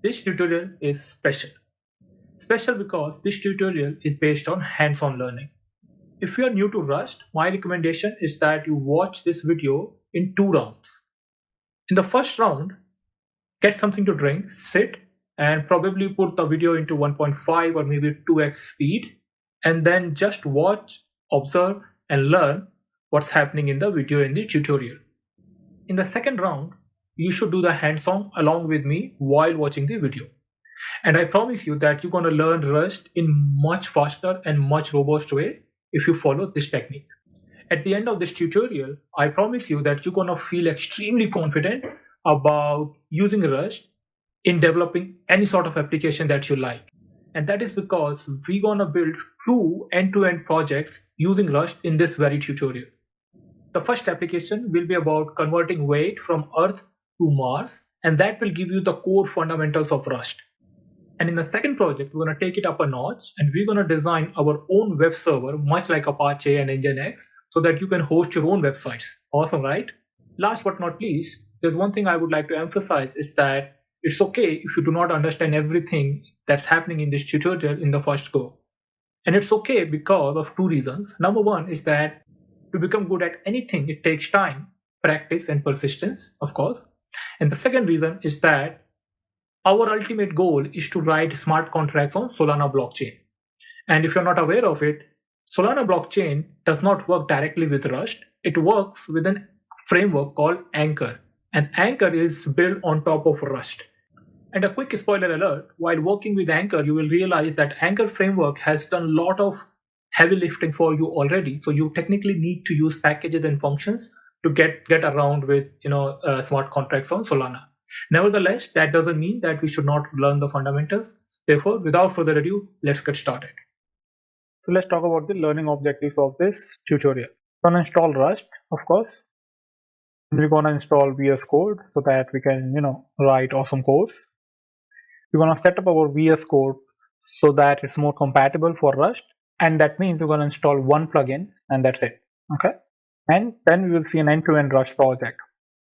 This tutorial is special. Special because this tutorial is based on hands-on learning. If you are new to Rust, my recommendation is that you watch this video in 2 rounds. In the first round, get something to drink, sit, and probably put the video into 1.5 or maybe 2x speed, and then just watch, observe, and learn what's happening in the video in the tutorial. In the second round, you should do the hands-on along with me while watching the video. And I promise you that you're going to learn Rust in much faster and much robust way if you follow this technique. At the end of this tutorial, I promise you that you're going to feel extremely confident about using Rust in developing any sort of application that you like. And that is because we're going to build 2 end-to-end projects using Rust in this very tutorial. The first application will be about converting weight from Earth to Mars, and that will give you the core fundamentals of Rust. And in the second project, we're going to take it up a notch and we're going to design our own web server, much like Apache and Nginx, so that you can host your own websites. Awesome, right? Last but not least, there's one thing I would like to emphasize is that it's okay if you do not understand everything that's happening in this tutorial in the first go. And it's okay because of 2 reasons. Number one is that to become good at anything, it takes time, practice, and persistence, of course. And the second reason is that our ultimate goal is to write smart contracts on Solana blockchain. And if you're not aware of it, Solana blockchain does not work directly with Rust. It works with a framework called Anchor. And Anchor is built on top of Rust. And a quick spoiler alert, while working with Anchor, you will realize that Anchor framework has done a lot of heavy lifting for you already. So you technically need to use packages and functions to get around with smart contracts on Solana. Nevertheless, that doesn't mean that we should not learn the fundamentals. Therefore, without further ado, let's get started. So let's talk about the learning objectives of this tutorial. We're going to install Rust, of course. We're going to install VS Code so that we can, write awesome codes. We're going to set up our VS Code so that it's more compatible for Rust. And that means we're going to install one plugin and that's it. Okay. And then we will see an end-to-end Rust project.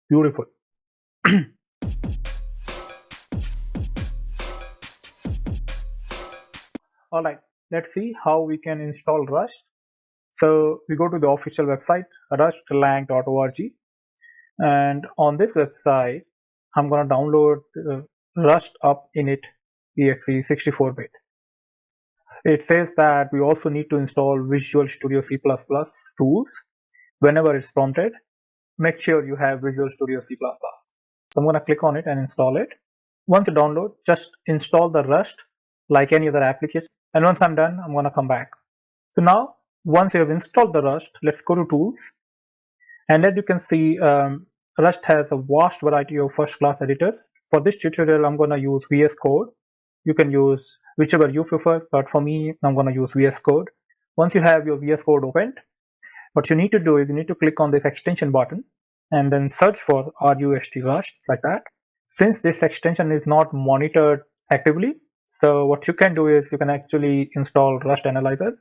Beautiful. All right, let's see how we can install Rust. So we go to the official website, rustlang.org. And on this website, I'm going to download Rust up init exe 64-bit. It says that we also need to install Visual Studio C++ tools. Whenever it's prompted, make sure you have Visual Studio C++. So I'm going to click on it and install it. Once you download, just install the Rust like any other application. And once I'm done, I'm going to come back. So now, once you have installed the Rust, let's go to Tools. And as you can see, Rust has a vast variety of first-class editors. For this tutorial, I'm going to use VS Code. You can use whichever you prefer, but for me, I'm going to use VS Code. Once you have your VS Code opened, what you need to do is you need to click on this extension button and then search for RUST Rust like that. Since this extension is not monitored actively, so what you can do is you can actually install Rust Analyzer.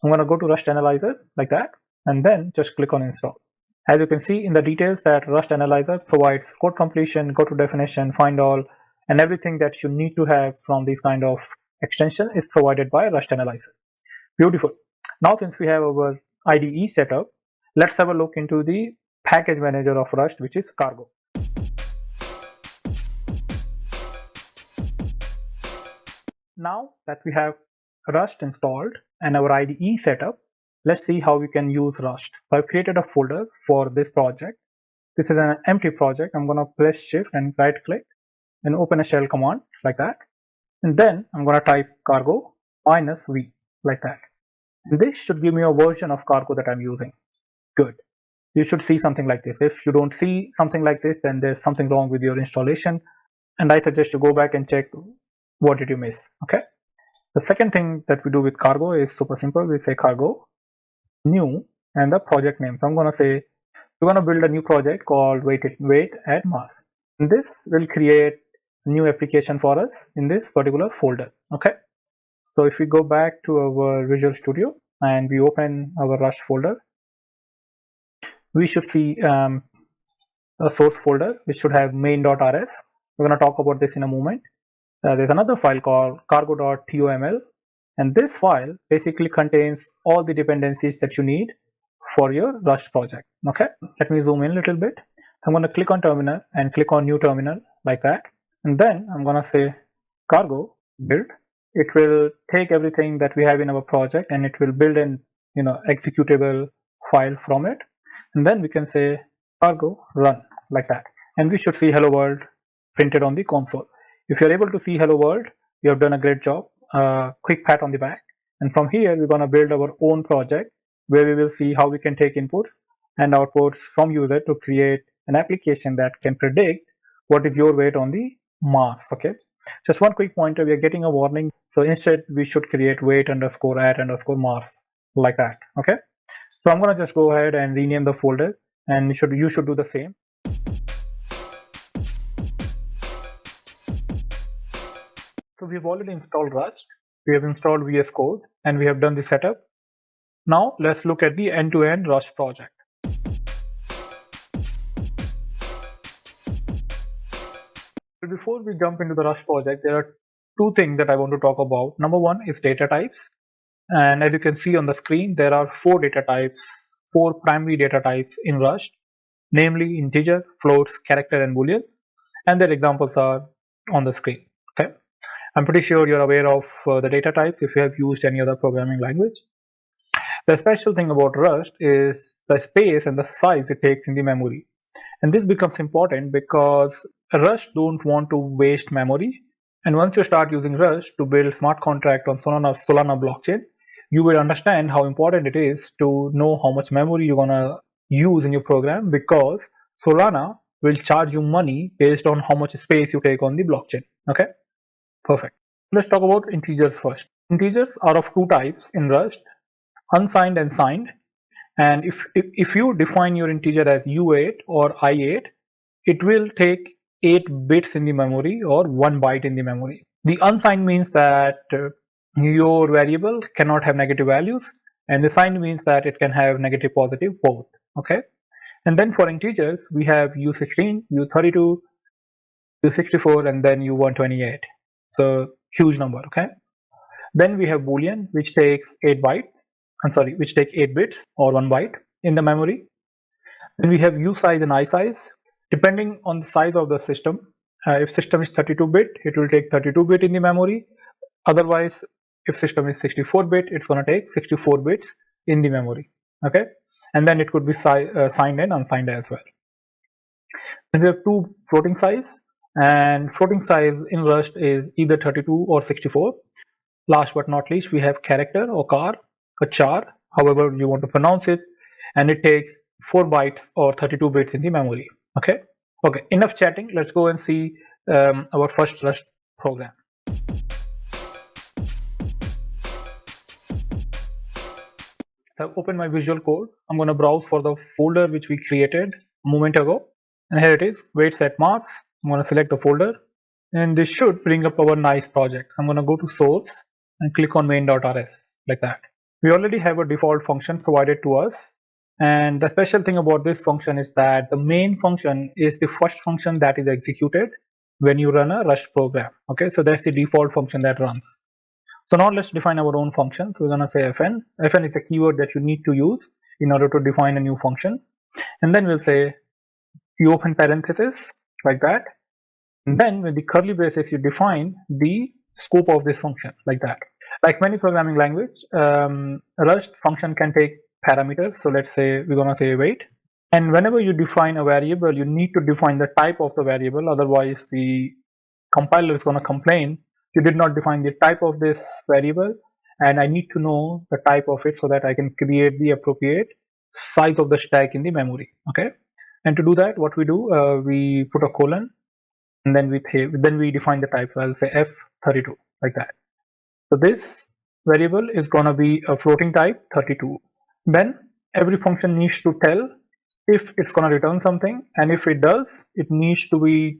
I'm going to go to Rust Analyzer like that and then just click on install. As you can see in the details that Rust Analyzer provides code completion, go to definition, find all, and everything that you need to have from this kind of extension is provided by Rust Analyzer. Beautiful. Now since we have our IDE set up, let's have a look into the package manager of Rust, which is Cargo. Now that we have Rust installed and our IDE set up, let's see how we can use Rust. I've created a folder for this project. This is an empty project. I'm going to press Shift and right click and open a shell command like that. And then I'm going to type cargo -v like that. And this should give me a version of Cargo that I'm using. Good. You should see something like this. If you don't see something like this, then there's something wrong with your installation. And I suggest you go back and check what did you miss. Okay. The second thing that we do with Cargo is super simple. We say cargo new and the project name. So I'm going to say we're going to build a new project called Wait at Mars. And this will create a new application for us in this particular folder. Okay. So if we go back to our Visual Studio and we open our Rust folder, we should see a source folder which should have main.rs. We're going to talk about this in a moment. there's another file called cargo.toml, and this file basically contains all the dependencies that you need for your Rust project. Okay, let me zoom in a little bit. So I'm going to click on terminal and click on new terminal like that, and then I'm going to say cargo build. It will take everything that we have in our project and it will build an executable file from it, and then we can say cargo run like that, and we should see hello world printed on the console. If you're able to see hello world, you have done a great job. Quick pat on the back. And from here we're going to build our own project where we will see how we can take inputs and outputs from user to create an application that can predict what is your weight on the Mars. Okay, just one quick pointer, we are getting a warning, so instead we should create weight underscore at underscore Mars like that. Okay, so I'm going to just go ahead and rename the folder, and you should do the same. So we've already installed Rust, we have installed VS Code, and we have done the setup. Now let's look at the end-to-end Rust project. Before we jump into the Rust project, there are two things that I want to talk about. Number one is data types, and as you can see on the screen, there are four primary data types in Rust, namely integer, floats, character, and boolean, and their examples are on the screen. Okay, I'm pretty sure you're aware of the data types if you have used any other programming language. The special thing about Rust is the space and the size it takes in the memory, and this becomes important because Rust don't want to waste memory. And once you start using Rust to build smart contract on Solana blockchain, you will understand how important it is to know how much memory you're gonna use in your program, because Solana will charge you money based on how much space you take on the blockchain. Okay, perfect. Let's talk about integers first. Integers are of two types in Rust: unsigned and signed. And if you define your integer as u8 or i8, it will take 8 bits in the memory or 1 byte in the memory. The unsigned means that your variable cannot have negative values, and the signed means that it can have negative, positive, both. Okay, and then for integers we have u16, u32, u64, and then u128. So huge number. Okay, then we have boolean, which takes 8 bits or 1 byte in the memory. Then we have u size and I size, depending on the size of the system. If system is 32-bit, it will take 32-bit in the memory. Otherwise, if system is 64-bit, it's going to take 64 bits in the memory. Okay, and then it could be signed and unsigned as well. Then we have two floating size, and floating size in Rust is either 32 or 64. Last but not least, we have character or char, however you want to pronounce it, and it takes 4 bytes or 32 bits in the memory. Okay, enough chatting. Let's go and see our first Rust program. So open my Visual Code. I'm going to browse for the folder which we created a moment ago, and here it is, weights at Mars. I'm going to select the folder, and this should bring up our nice project. So I'm going to go to source and click on main.rs like that. We already have a default function provided to us, and the special thing about this function is that the main function is the first function that is executed when you run a Rust program. Okay, so that's the default function that runs. So now let's define our own function. So we're going to say fn. Fn is a keyword that you need to use in order to define a new function, and then we'll say you open parenthesis like that, and then with the curly braces you define the scope of this function like that. Like many programming language, Rust function can take parameters. So let's say we're going to say weight, and whenever you define a variable, you need to define the type of the variable, otherwise the compiler is going to complain you did not define the type of this variable, and I need to know the type of it so that I can create the appropriate size of the stack in the memory. Okay, and to do that, what we do, we put a colon, and then we define the type. So I'll say f32 like that. So this variable is going to be a floating type 32. Then every function needs to tell if it's going to return something, and if it does, it needs to be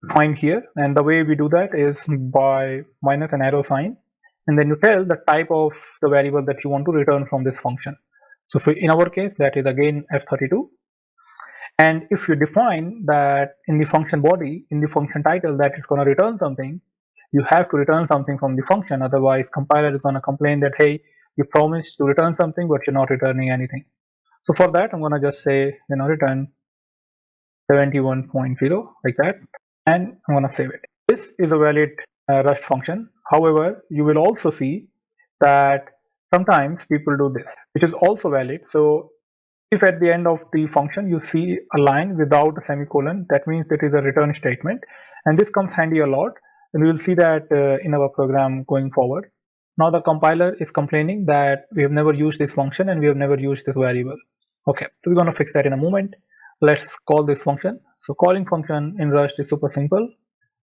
defined here. And the way we do that is by minus an arrow sign, and then you tell the type of the variable that you want to return from this function. So in our case, that is again f32. And if you define that in the function body, in the function title, that it's going to return something, you have to return something from the function. Otherwise, compiler is going to complain that, hey, you promised to return something, but you're not returning anything. So for that, I'm going to just say, return 71.0 like that, and I'm going to save it. This is a valid Rust function. However, you will also see that sometimes people do this, which is also valid. So if at the end of the function you see a line without a semicolon, that means it is a return statement, and this comes handy a lot, and we will see that in our program going forward. Now the compiler is complaining that we have never used this function and we have never used this variable. Okay, so we're going to fix that in a moment. Let's call this function. So calling function in Rust is super simple.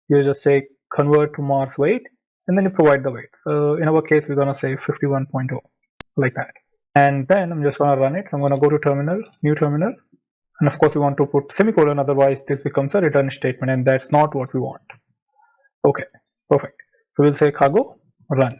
You just say convert to Mars weight, and then you provide the weight. So in our case, we're going to say 51.0 like that. And then I'm just going to run it. So I'm going to go to terminal, new terminal. And of course, we want to put semicolon, otherwise this becomes a return statement, and that's not what we want. Okay, perfect. So we'll say cargo run.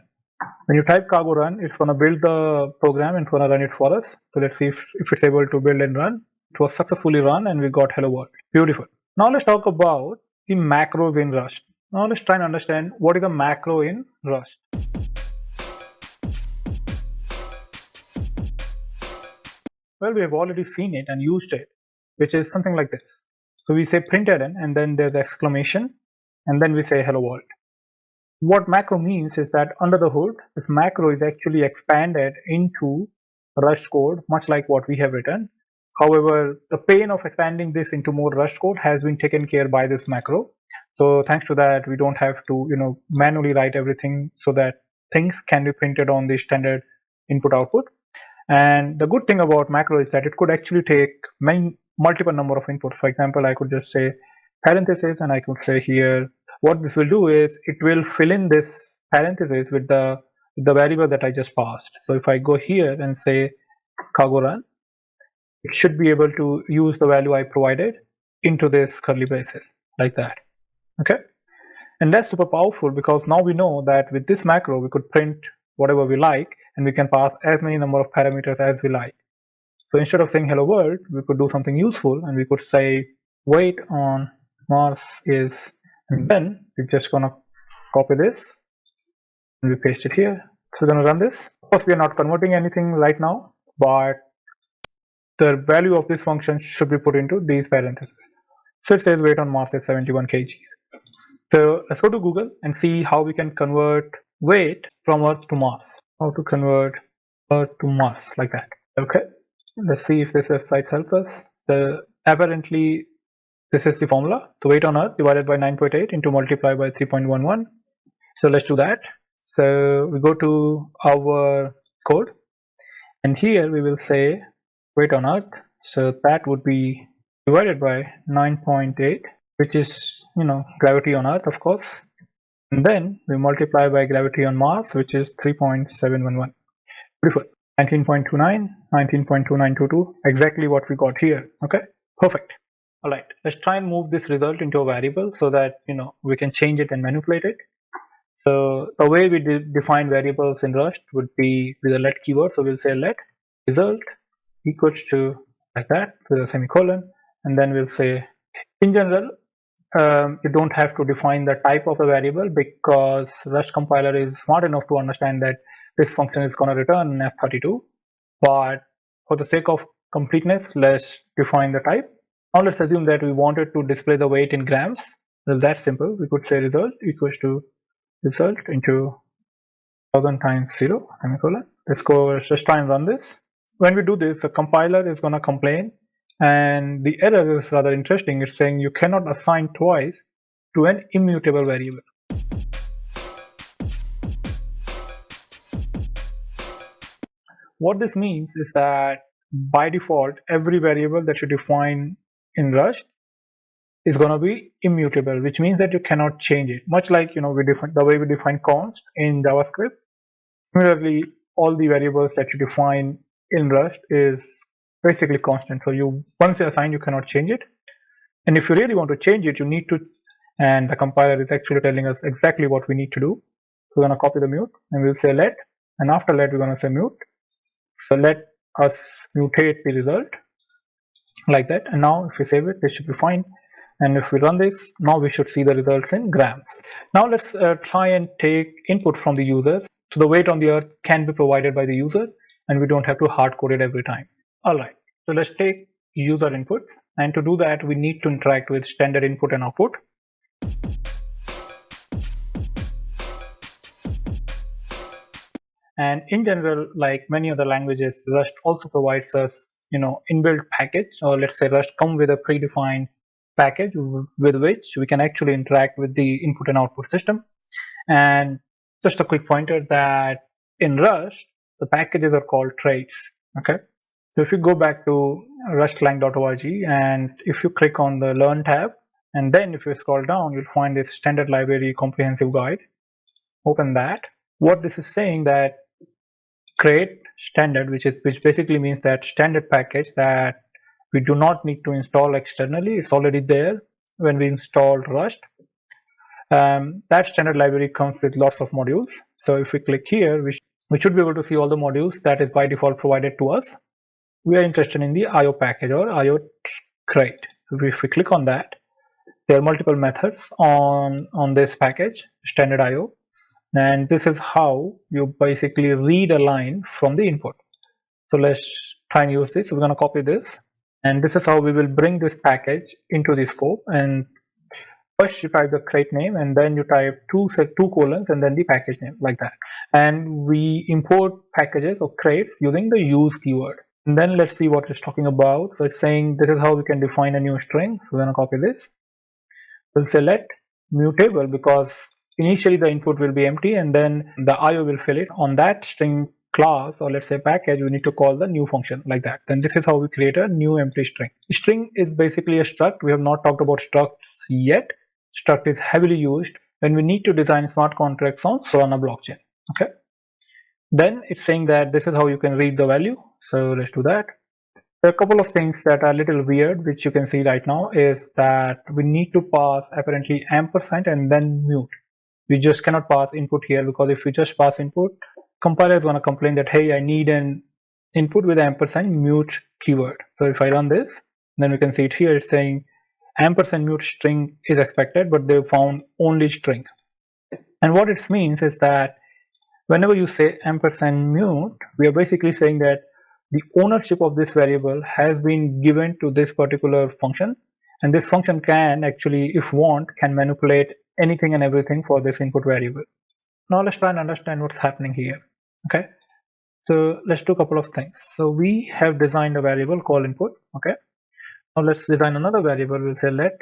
When you type cargo run, it's going to build the program and it's going to run it for us. So let's see if it's able to build and run. It was successfully run and we got hello world. Beautiful. Now let's talk about the macros in Rust. Now let's try and understand what is a macro in Rust. Well, we have already seen it and used it, which is something like this. So we say println, and then there's exclamation, and then we say hello world. What macro means is that under the hood, this macro is actually expanded into Rust code, much like what we have written. However, the pain of expanding this into more Rust code has been taken care by this macro. So thanks to that, we don't have to, manually write everything so that things can be printed on the standard input output. And the good thing about macro is that it could actually take multiple number of inputs. For example, I could just say parenthesis, and I could say here, what this will do is it will fill in this parenthesis with the variable that I just passed. So if I go here and say cargo run, it should be able to use the value I provided into this curly braces like that. Okay, and that's super powerful because now we know that with this macro we could print whatever we like, and we can pass as many number of parameters as we like. So instead of saying hello world, we could do something useful, and we could say weight on Mars is, and then we're just gonna copy this and we paste it here. So we're gonna run this. Of course, we are not converting anything right now, but the value of this function should be put into these parentheses. So it says weight on Mars is 71 kgs. So let's go to Google and see how we can convert weight from Earth to Mars. How to convert Earth to Mars like that. Okay, let's see if this website helps us. So apparently this is the formula. So weight on Earth divided by 9.8 into multiply by 3.11. So let's do that. So we go to our code, and here we will say weight on Earth. So that would be divided by 9.8, which is, gravity on Earth, of course. And then we multiply by gravity on Mars, which is 3.711. Beautiful. 19.29, 19.2922, exactly what we got here. Okay, perfect. All right, let's try and move this result into a variable so that, we can change it and manipulate it. So the way we define variables in Rust would be with a let keyword. So we'll say let result equals to like that with a semicolon, and then we'll say, in general, you don't have to define the type of a variable because Rust compiler is smart enough to understand that this function is going to return F32. But for the sake of completeness, let's define the type. Now let's assume that we wanted to display the weight in grams. Well, that's simple. We could say result equals to result into 1000 times 0 semicolon. Let's just try and run this. When we do this, the compiler is going to complain, and the error is rather interesting. It's saying you cannot assign twice to an immutable variable. What this means is that by default, every variable that you define in Rust is going to be immutable, which means that you cannot change it. Much like the way we define const in JavaScript. Similarly, all the variables that you define in Rust is basically constant. So once you assign, you cannot change it. And if you really want to change it, you need to, and the compiler is actually telling us exactly what we need to do. So we're going to copy the mute, and we'll say let, and after let we're going to say mute. So let us mutate the result like that. And now if we save it, this should be fine. And if we run this, now we should see the results in grams. Now let's try and take input from the user. So the weight on the earth can be provided by the user and we don't have to hard code it every time. Alright, so let's take user input, and to do that we need to interact with standard input and output. And in general, like many other languages, Rust also provides us, inbuilt package, or let's say Rust come with a predefined package with which we can actually interact with the input and output system. And just a quick pointer that in Rust, the packages are called traits. Okay, so if you go back to rustlang.org and if you click on the Learn tab, and then if you scroll down, you'll find this standard library comprehensive guide. Open that. What this is saying that create standard, which basically means that standard package that we do not need to install externally. It's already there when we install Rust. That standard library comes with lots of modules. So if we click here, we should be able to see all the modules that is by default provided to us. We are interested in the IO package or IO crate. If we click on that, there are multiple methods on this package, standard IO. And this is how you basically read a line from the input. So let's try and use this. We're going to copy this, and this is how we will bring this package into the scope. And first you type the crate name, and then you type two colons and then the package name, like that. And we import packages or crates using the use keyword. And then let's see what it's talking about. So it's saying this is how we can define a new string. So we're going to copy this. We'll say let mutable, because initially the input will be empty and then the IO will fill it. On that string class, or let's say package, we need to call the new function, like that. Then this is how we create a new empty string. String is basically a struct. We have not talked about structs yet. Struct is heavily used when we need to design smart contracts on Solana blockchain. Okay. Then it's saying that this is how you can read the value. So let's do that. There are a couple of things that are a little weird, which you can see right now, is that we need to pass apparently ampersand and then mute. We just cannot pass input here, because if we just pass input, compiler is going to complain that, hey, I need an input with ampersand mute keyword. So if I run this, then we can see it here. It's saying ampersand mute string is expected, but they found only string. And what it means is that whenever you say ampersand mute, we are basically saying that the ownership of this variable has been given to this particular function, and this function can actually, if want, can manipulate anything and everything for this input variable. Now let's try and understand what's happening here. Okay, so let's do a couple of things. So we have designed a variable called input. Okay, now let's design another variable. We'll say let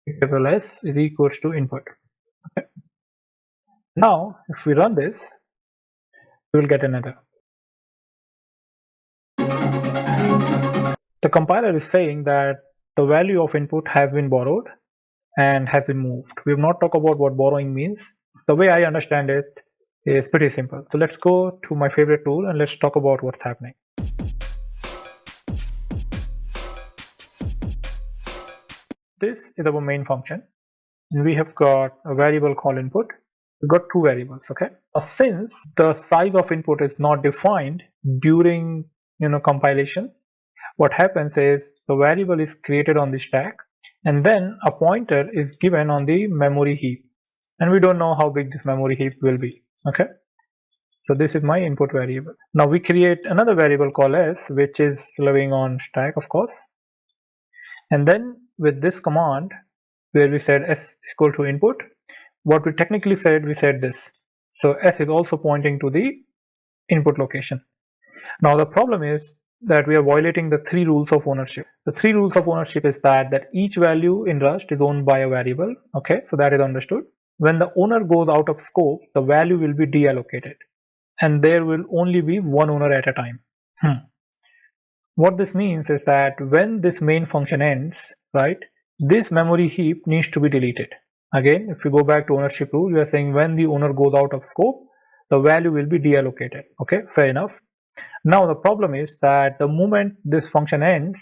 variable s is equals to input. Okay, now if we run this, we will get another. The compiler is saying that the value of input has been borrowed and has been moved. We have not talked about what borrowing means. The way I understand it is pretty simple. So let's go to my favorite tool and let's talk about what's happening. This is our main function. We have got a variable called input. We've got two variables. Okay. Now, since the size of input is not defined during compilation, what happens is the variable is created on the stack, and then a pointer is given on the memory heap, and we don't know how big this memory heap will be. Okay, so this is my input variable. Now we create another variable called s, which is living on stack, of course, and then with this command where we said s equal to input, what we technically said, we said this. So s is also pointing to the input location. Now the problem is that we are violating the three rules of ownership. The three rules of ownership is that each value in Rust is owned by a variable. Okay, so that is understood. When the owner goes out of scope, the value will be deallocated, and there will only be one owner at a time. What this means is that when this main function ends, right, this memory heap needs to be deleted. Again, if you go back to ownership rule, we are saying when the owner goes out of scope, the value will be deallocated. Okay, fair enough. Now the problem is that the moment this function ends,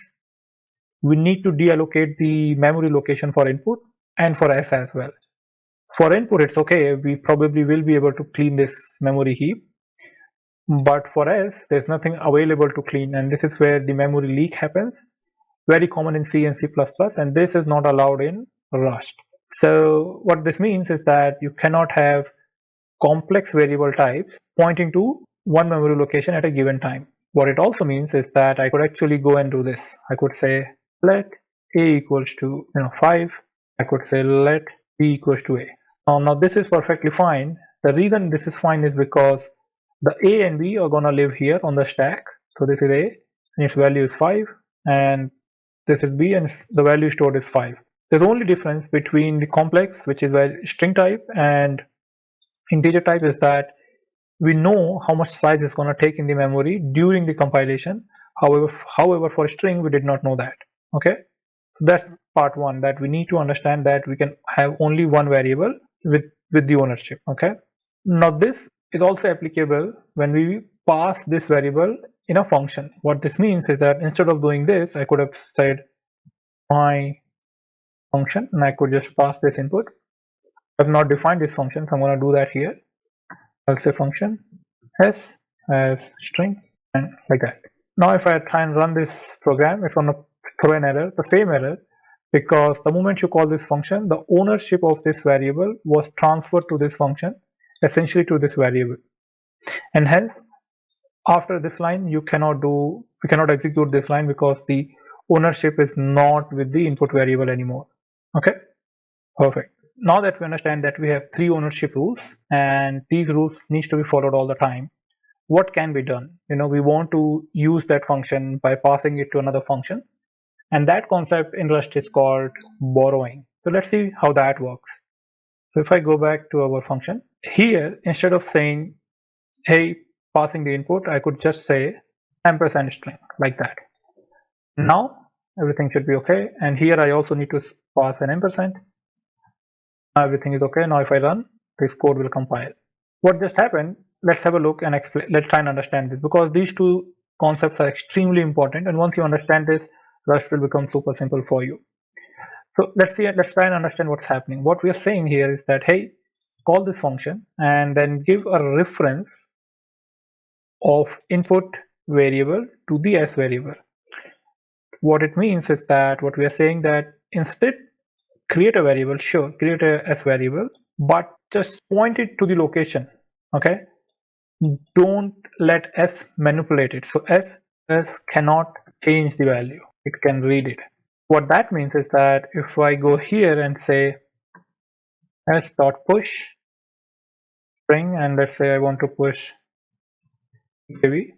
we need to deallocate the memory location for input and for s as well. For input, it's okay, we probably will be able to clean this memory heap, but for s, there's nothing available to clean, and this is where the memory leak happens. very common in C and C++, and this is not allowed in Rust. So what this means is that you cannot have complex variable types pointing to one memory location at a given time. What it also means is that I could actually go and do this. I could say let a equals to 5. I could say let b equals to a. Now this is perfectly fine. The reason this is fine is because the a and b are gonna live here on the stack. So this is a and its value is 5, and this is b and the value stored is 5. The only difference between the complex, which is string type, and integer type is that we know how much size it's going to take in the memory during the compilation. However, for string, we did not know that. Okay, so that's part one, that we need to understand that we can have only one variable with the ownership. Okay, now this is also applicable when we pass this variable in a function. What this means is that instead of doing this, I could have said my function and I could just pass this input. I have not defined this function, so I'm going to do that here. I'll say function s as string and like that. Now if I try and run this program, it's going to throw an error, the same error, because the moment you call this function, the ownership of this variable was transferred to this function, essentially to this variable, and hence after this line we cannot execute this line because the ownership is not with the input variable anymore. Okay, perfect. Now that we understand that we have 3 ownership rules and these rules needs to be followed all the time, what can be done? We want to use that function by passing it to another function, and that concept in Rust is called borrowing. So let's see how that works. So if I go back to our function here, instead of saying hey passing the input, I could just say ampersand string like that. Now everything should be okay, and here I also need to pass an ampersand. Everything is okay. Now if I run, this code will compile. What just happened? Let's have a look and explain. Let's try and understand this, because these two concepts are extremely important, and once you understand this, Rust will become super simple for you. So let's try and understand what's happening. What we are saying here is that hey, call this function and then give a reference of input variable to the s variable. What it means is that what we are saying that instead create a variable, sure, create a s variable, but just point it to the location. Okay, don't let s manipulate it. So s cannot change the value, it can read it. What that means is that if I go here and say s.push string, and let's say I want to push maybe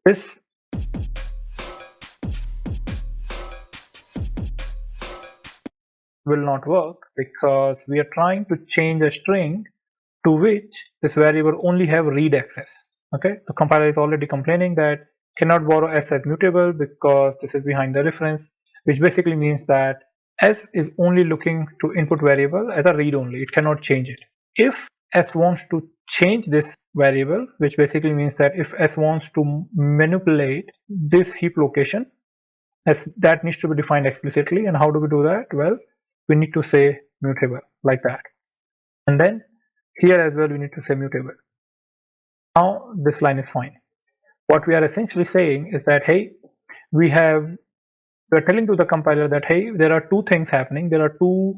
this will not work, because we are trying to change a string to which this variable only have read access. Okay, the compiler is already complaining that cannot borrow s as mutable because this is behind the reference, which basically means that s is only looking to input variable as a read only, it cannot change it. If s wants to change this variable, which basically means that if s wants to manipulate this heap location, that needs to be defined explicitly. And how do we do that? Well, we need to say mutable like that, and then here as well we need to say mutable. Now this line is fine. What we are essentially saying is that hey, we are telling to the compiler that hey, there are 2 things happening. There are 2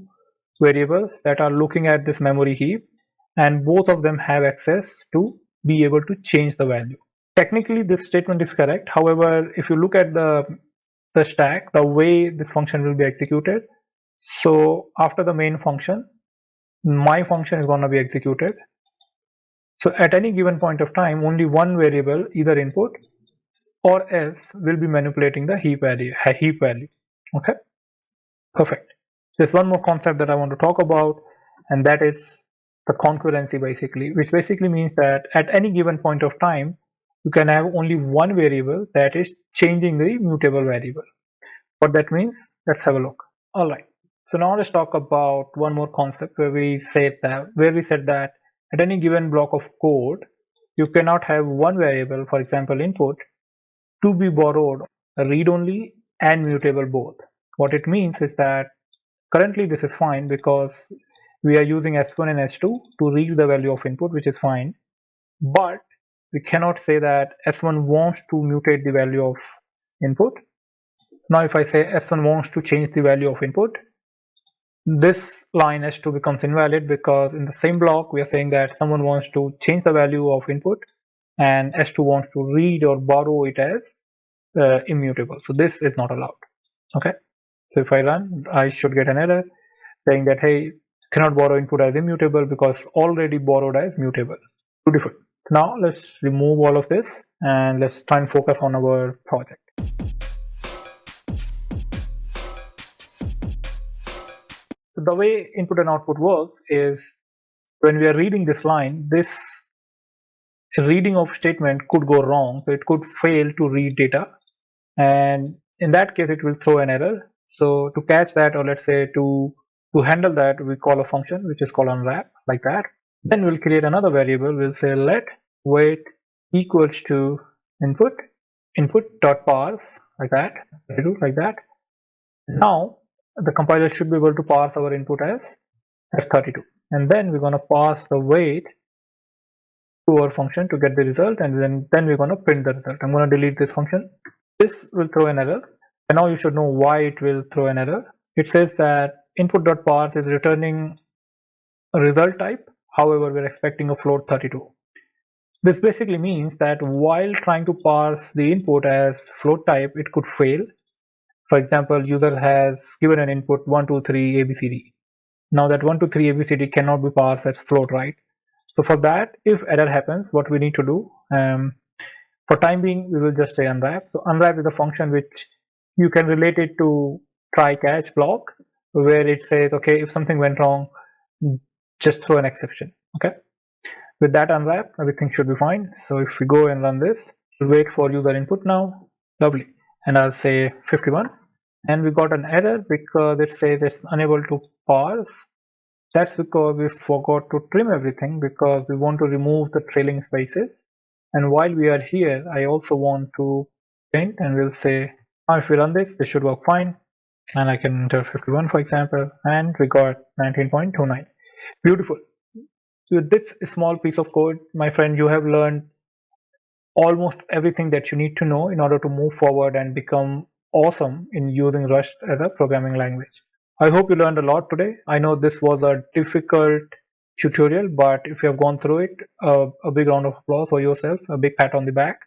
variables that are looking at this memory heap, and both of them have access to be able to change the value. Technically this statement is correct. However, if you look at the stack, the way this function will be executed, so after the main function, my function is going to be executed. So at any given point of time, only one variable, either input or else, will be manipulating the heap value. Okay, perfect. There's one more concept that I want to talk about, and that is the concurrency, basically, which basically means that at any given point of time, you can have only one variable that is changing the mutable variable. What that means, let's have a look. All right. So now let's talk about one more concept where we said that at any given block of code, you cannot have one variable, for example input, to be borrowed read-only and mutable both. What it means is that currently this is fine because we are using s1 and s2 to read the value of input, which is fine, but we cannot say that s1 wants to mutate the value of input Now if I say S1 wants to change the value of input, this line S2 becomes invalid because in the same block we are saying that someone wants to change the value of input and S2 wants to read or borrow it as immutable. So this is not allowed. Okay, so if I run, I should get an error saying that, hey, cannot borrow input as immutable because already borrowed as mutable. Beautiful. Now let's remove all of this and let's try and focus on our project. So the way input and output works is when we are reading this line, this reading of statement could go wrong. So it could fail to read data, and in that case it will throw an error. So to catch that, or let's say to handle that, we call a function which is called unwrap, like that. Then we'll create another variable. We'll say let weight equals to input dot parse, like that, like that. Now the compiler should be able to parse our input as 32, and then we're going to pass the weight to our function to get the result, and then we're going to print the result. I'm going to delete this function. This will throw an error, and now you should know why it will throw an error. It says that input.parse is returning a result type, however we're expecting a float 32. This basically means that while trying to parse the input as float type, it could fail. For example, user has given an input 1 2 3 ABCD. Now that 1 2 3 ABCD cannot be parsed as float, right? So for that, if error happens, what we need to do, for time being, we will just say unwrap. So unwrap is a function which you can relate it to try catch block, where it says, okay, if something went wrong, just throw an exception. Okay, with that unwrap, everything should be fine. So if we go and run this, we'll wait for user input now. Lovely. And I'll say 51, and we got an error because it says it's unable to parse. That's because we forgot to trim everything because we want to remove the trailing spaces. And while we are here, I also want to print, and we'll say, if we run this should work fine. And I can enter 51, for example, and we got 19.29. Beautiful. With this small piece of code, my friend, you have learned almost everything that you need to know in order to move forward and become awesome in using Rust as a programming language. I hope you learned a lot today. I know this was a difficult tutorial, but if you have gone through it, a big round of applause for yourself, a big pat on the back.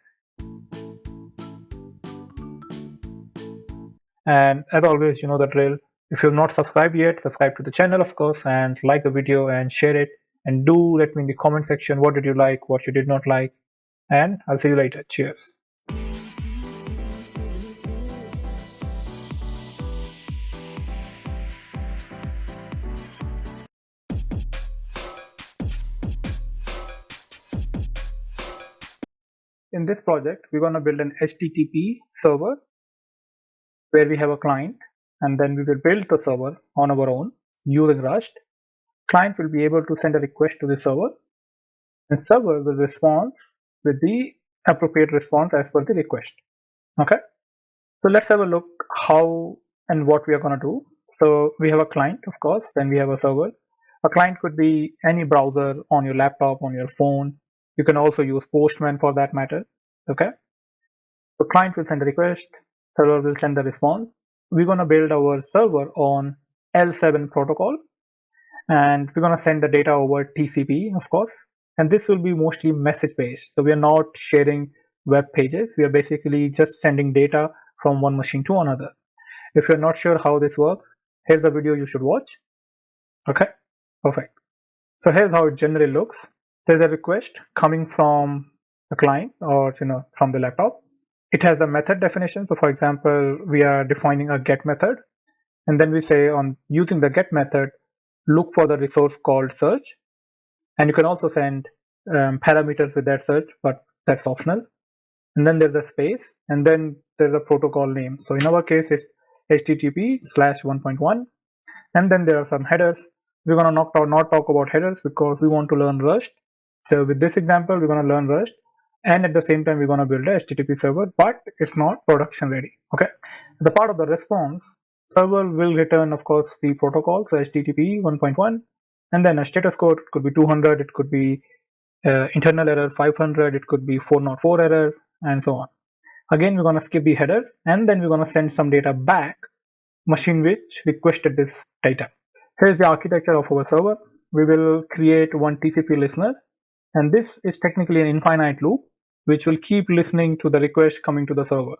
And as always, you know the drill. If you have not subscribed yet, subscribe to the channel, of course, and like the video and share it. And do let me in the comment section what did you like, what you did not like. And I'll see you later. Cheers. In this project, we're going to build an HTTP server where we have a client, and then we will build the server on our own using Rust. Client will be able to send a request to the server, and server will respond with the appropriate response as per the request. Okay, so let's have a look how and what we are going to do. So we have a client, of course, then we have a server. A client could be any browser on your laptop, on your phone. You can also use Postman for that matter. Okay, the client will send a request, server will send the response. We're going to build our server on L7 protocol, and we're going to send the data over TCP, of course. And this will be mostly message based. So we are not sharing web pages. We are basically just sending data from one machine to another. If you're not sure how this works, here's a video you should watch. Okay, perfect. So here's how it generally looks. There's a request coming from the client, or from the laptop. It has a method definition. So for example, we are defining a get method, and then we say on using the get method, look for the resource called search. And you can also send parameters with that search, but that's optional. And then there's a space, and then there's a protocol name. So in our case, it's HTTP/1.1. And then there are some headers. We're going to not talk about headers because we want to learn Rust. So with this example, we're going to learn Rust. And at the same time, we're going to build a HTTP server, but it's not production ready. Okay. The part of the response, server will return, of course, the protocol. So HTTP 1.1. And then a status code. It could be 200, it could be internal error 500, it could be 404 error, and so on. Again, we're going to skip the headers, and then we're going to send some data back, machine which requested this data. Here's the architecture of our server. We will create one TCP listener, and this is technically an infinite loop which will keep listening to the request coming to the server.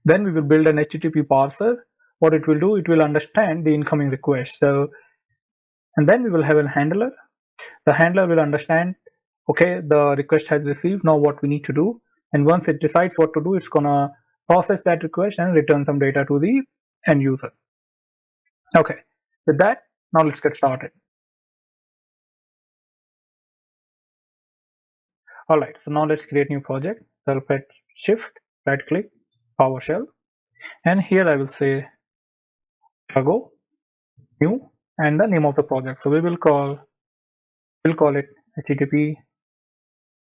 Then we will build an HTTP parser. What it will do, it will understand the incoming request. And then we will have a handler. The handler will understand, okay, the request has received, now what we need to do. And once it decides what to do, it's gonna process that request and return some data to the end user. Okay, with that, now let's get started. All right, so now let's create new project. So I'll press Shift, right click, PowerShell, and here I will say cargo, new, and the name of the project. So we'll call it HTTP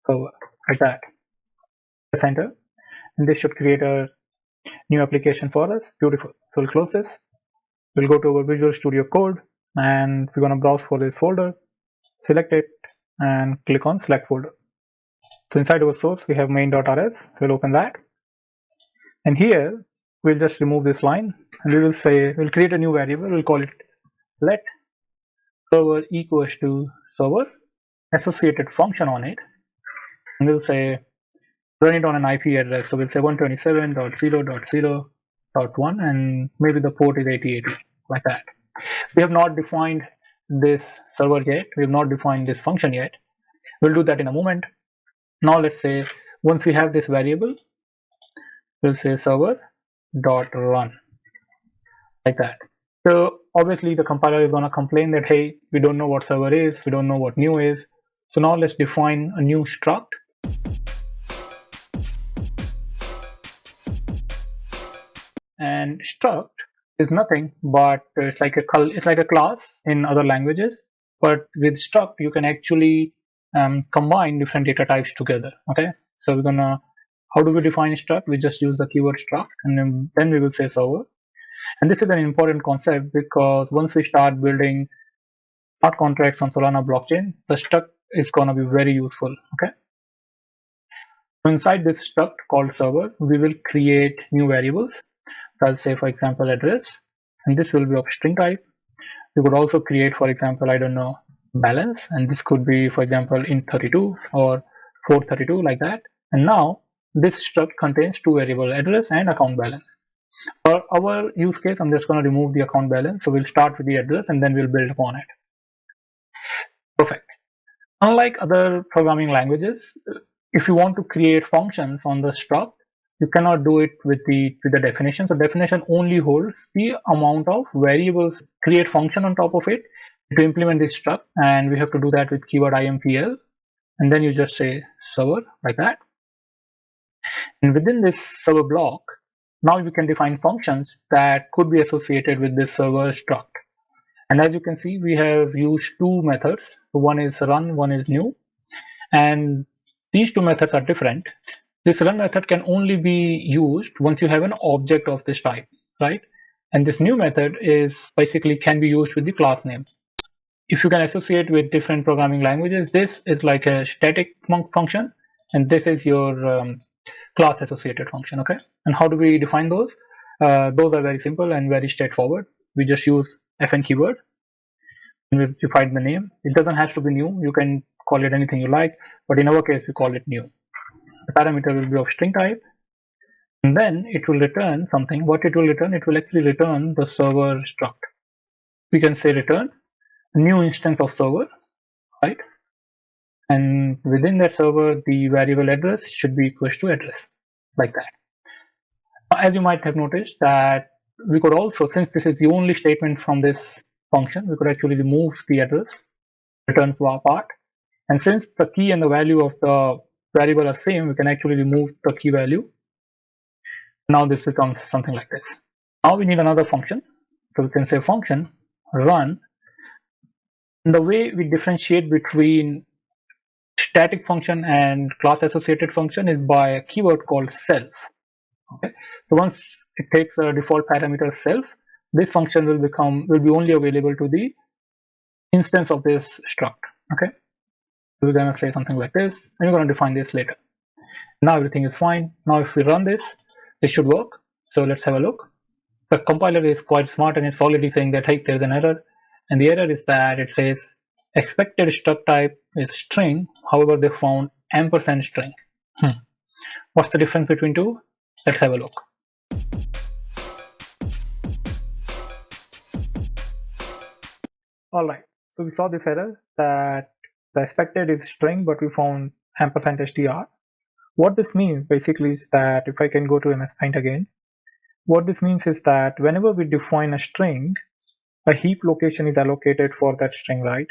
server, like that. Press enter, and this should create a new application for us. Beautiful. So we'll close this. We'll go to our Visual Studio Code, and we're gonna browse for this folder, select it, and click on select folder. So inside our source, we have main.rs. So we'll open that. And here, we'll just remove this line, and we will say, we'll create a new variable. We'll call it let server equals to server, associated function on it. And we'll say, run it on an IP address. So we'll say 127.0.0.1, and maybe the port is 8080, like that. We have not defined this server yet. We have not defined this function yet. We'll do that in a moment. Now let's say, once we have this variable, we'll say server.run, like that. So obviously the compiler is going to complain that, hey, we don't know what server is, we don't know what new is. So now let's define a new struct. And struct is nothing but it's like a class in other languages, but with struct you can actually combine different data types together. Okay, so we're gonna, how do we define struct? We just use the keyword struct, and then we will say server. And this is an important concept because once we start building smart contracts on Solana blockchain, the struct is gonna be very useful. Okay, so inside this struct called server, we will create new variables. So I'll say, for example, address, and this will be of string type. We could also create, for example, I don't know, balance, and this could be, for example, int32 or 432, like that. And now this struct contains two variables, address and account balance. For our use case, I'm just going to remove the account balance. So we'll start with the address and then we'll build upon it. Perfect. Unlike other programming languages, if you want to create functions on the struct, you cannot do it with the definition. So definition only holds the amount of variables. Create function on top of it to implement this struct, and we have to do that with keyword impl, and then you just say server, like that. And within this server block, now you can define functions that could be associated with this server struct. And as you can see, we have used two methods. One is run, one is new, and these two methods are different. This run method can only be used once you have an object of this type, right? And this new method is basically can be used with the class name. If you can associate with different programming languages, this is like a static function, and this is your class associated function. Okay, and how do we define those? Those are very simple and very straightforward. We just use fn keyword, and we define the name. It doesn't have to be new. You can call it anything you like, but in our case, we call it new. The parameter will be of string type, and then it will return something. What it will return? It will actually return the server struct. We can say return new instance of server, right? And within that server, the variable address should be equal to address, like that. As you might have noticed that we could also, since this is the only statement from this function, we could actually remove the address, return to our part. And since the key and the value of the variable are same, we can actually remove the key value. Now this becomes something like this. Now we need another function. So we can say function run. And the way we differentiate between static function and class associated function is by a keyword called self. Okay, so once it takes a default parameter self, this function will be only available to the instance of this struct. Okay, so we're going to say something like this, and we're going to define this later. Now everything is fine. Now if we run this, this should work. So let's have a look. The compiler is quite smart and it's already saying that, hey, there's an error. And the error is that it says expected struct type is string. However, they found ampersand string. What's the difference between two? Let's have a look. All right, so we saw this error that the expected is string, but we found ampersand str. What this means basically is that if I can go to MS Paint again, what this means is that whenever we define a string, a heap location is allocated for that string, right?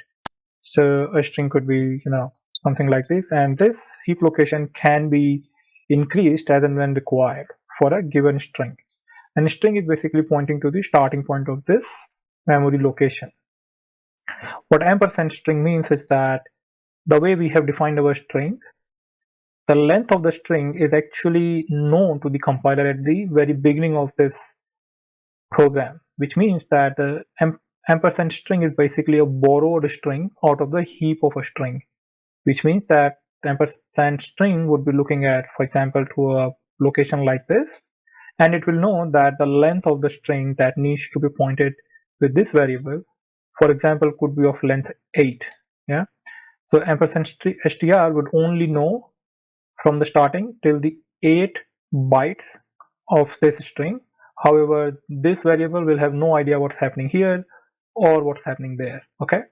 So a string could be, something like this, and this heap location can be increased as and when required for a given string. And a string is basically pointing to the starting point of this memory location. What ampersand string means is that the way we have defined our string, the length of the string is actually known to the compiler at the very beginning of this program, which means that the ampersand string is basically a borrowed string out of the heap of a string, which means that the ampersand string would be looking at, for example, to a location like this, and it will know that the length of the string that needs to be pointed with this variable, for example, could be of length 8. Yeah, so ampersand str would only know from the starting till the 8 bytes of this string. However, this variable will have no idea what's happening here or what's happening there. Okay,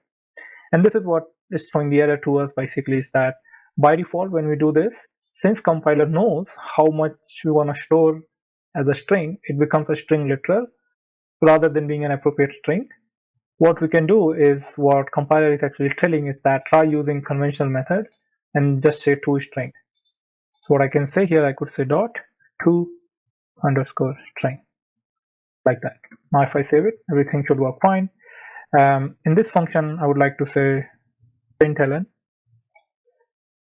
and this is what is throwing the error to us basically, is that by default when we do this, since compiler knows how much we want to store as a string, it becomes a string literal rather than being an appropriate string. What we can do is, what compiler is actually telling is that try using conventional method and just say toString. So what I can say here, I could say dot to_string like that. Now if I save it, everything should work fine. In this function, I would like to say println.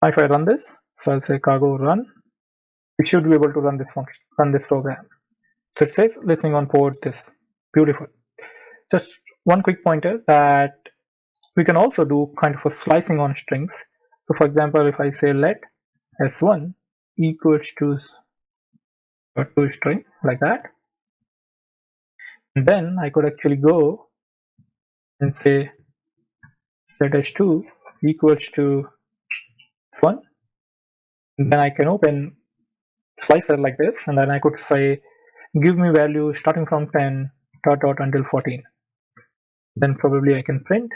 If I run this, so I'll say cargo run, we should be able to run this function, run this program. So it says listening on port this. Beautiful. Just one quick pointer that we can also do kind of a slicing on strings. So for example, if I say let s1 equals to string like that, and then I could actually go and say let s2 equals to s1, and then I can open slicer like this, and then I could say give me value starting from 10 dot until 14. Then probably I can println,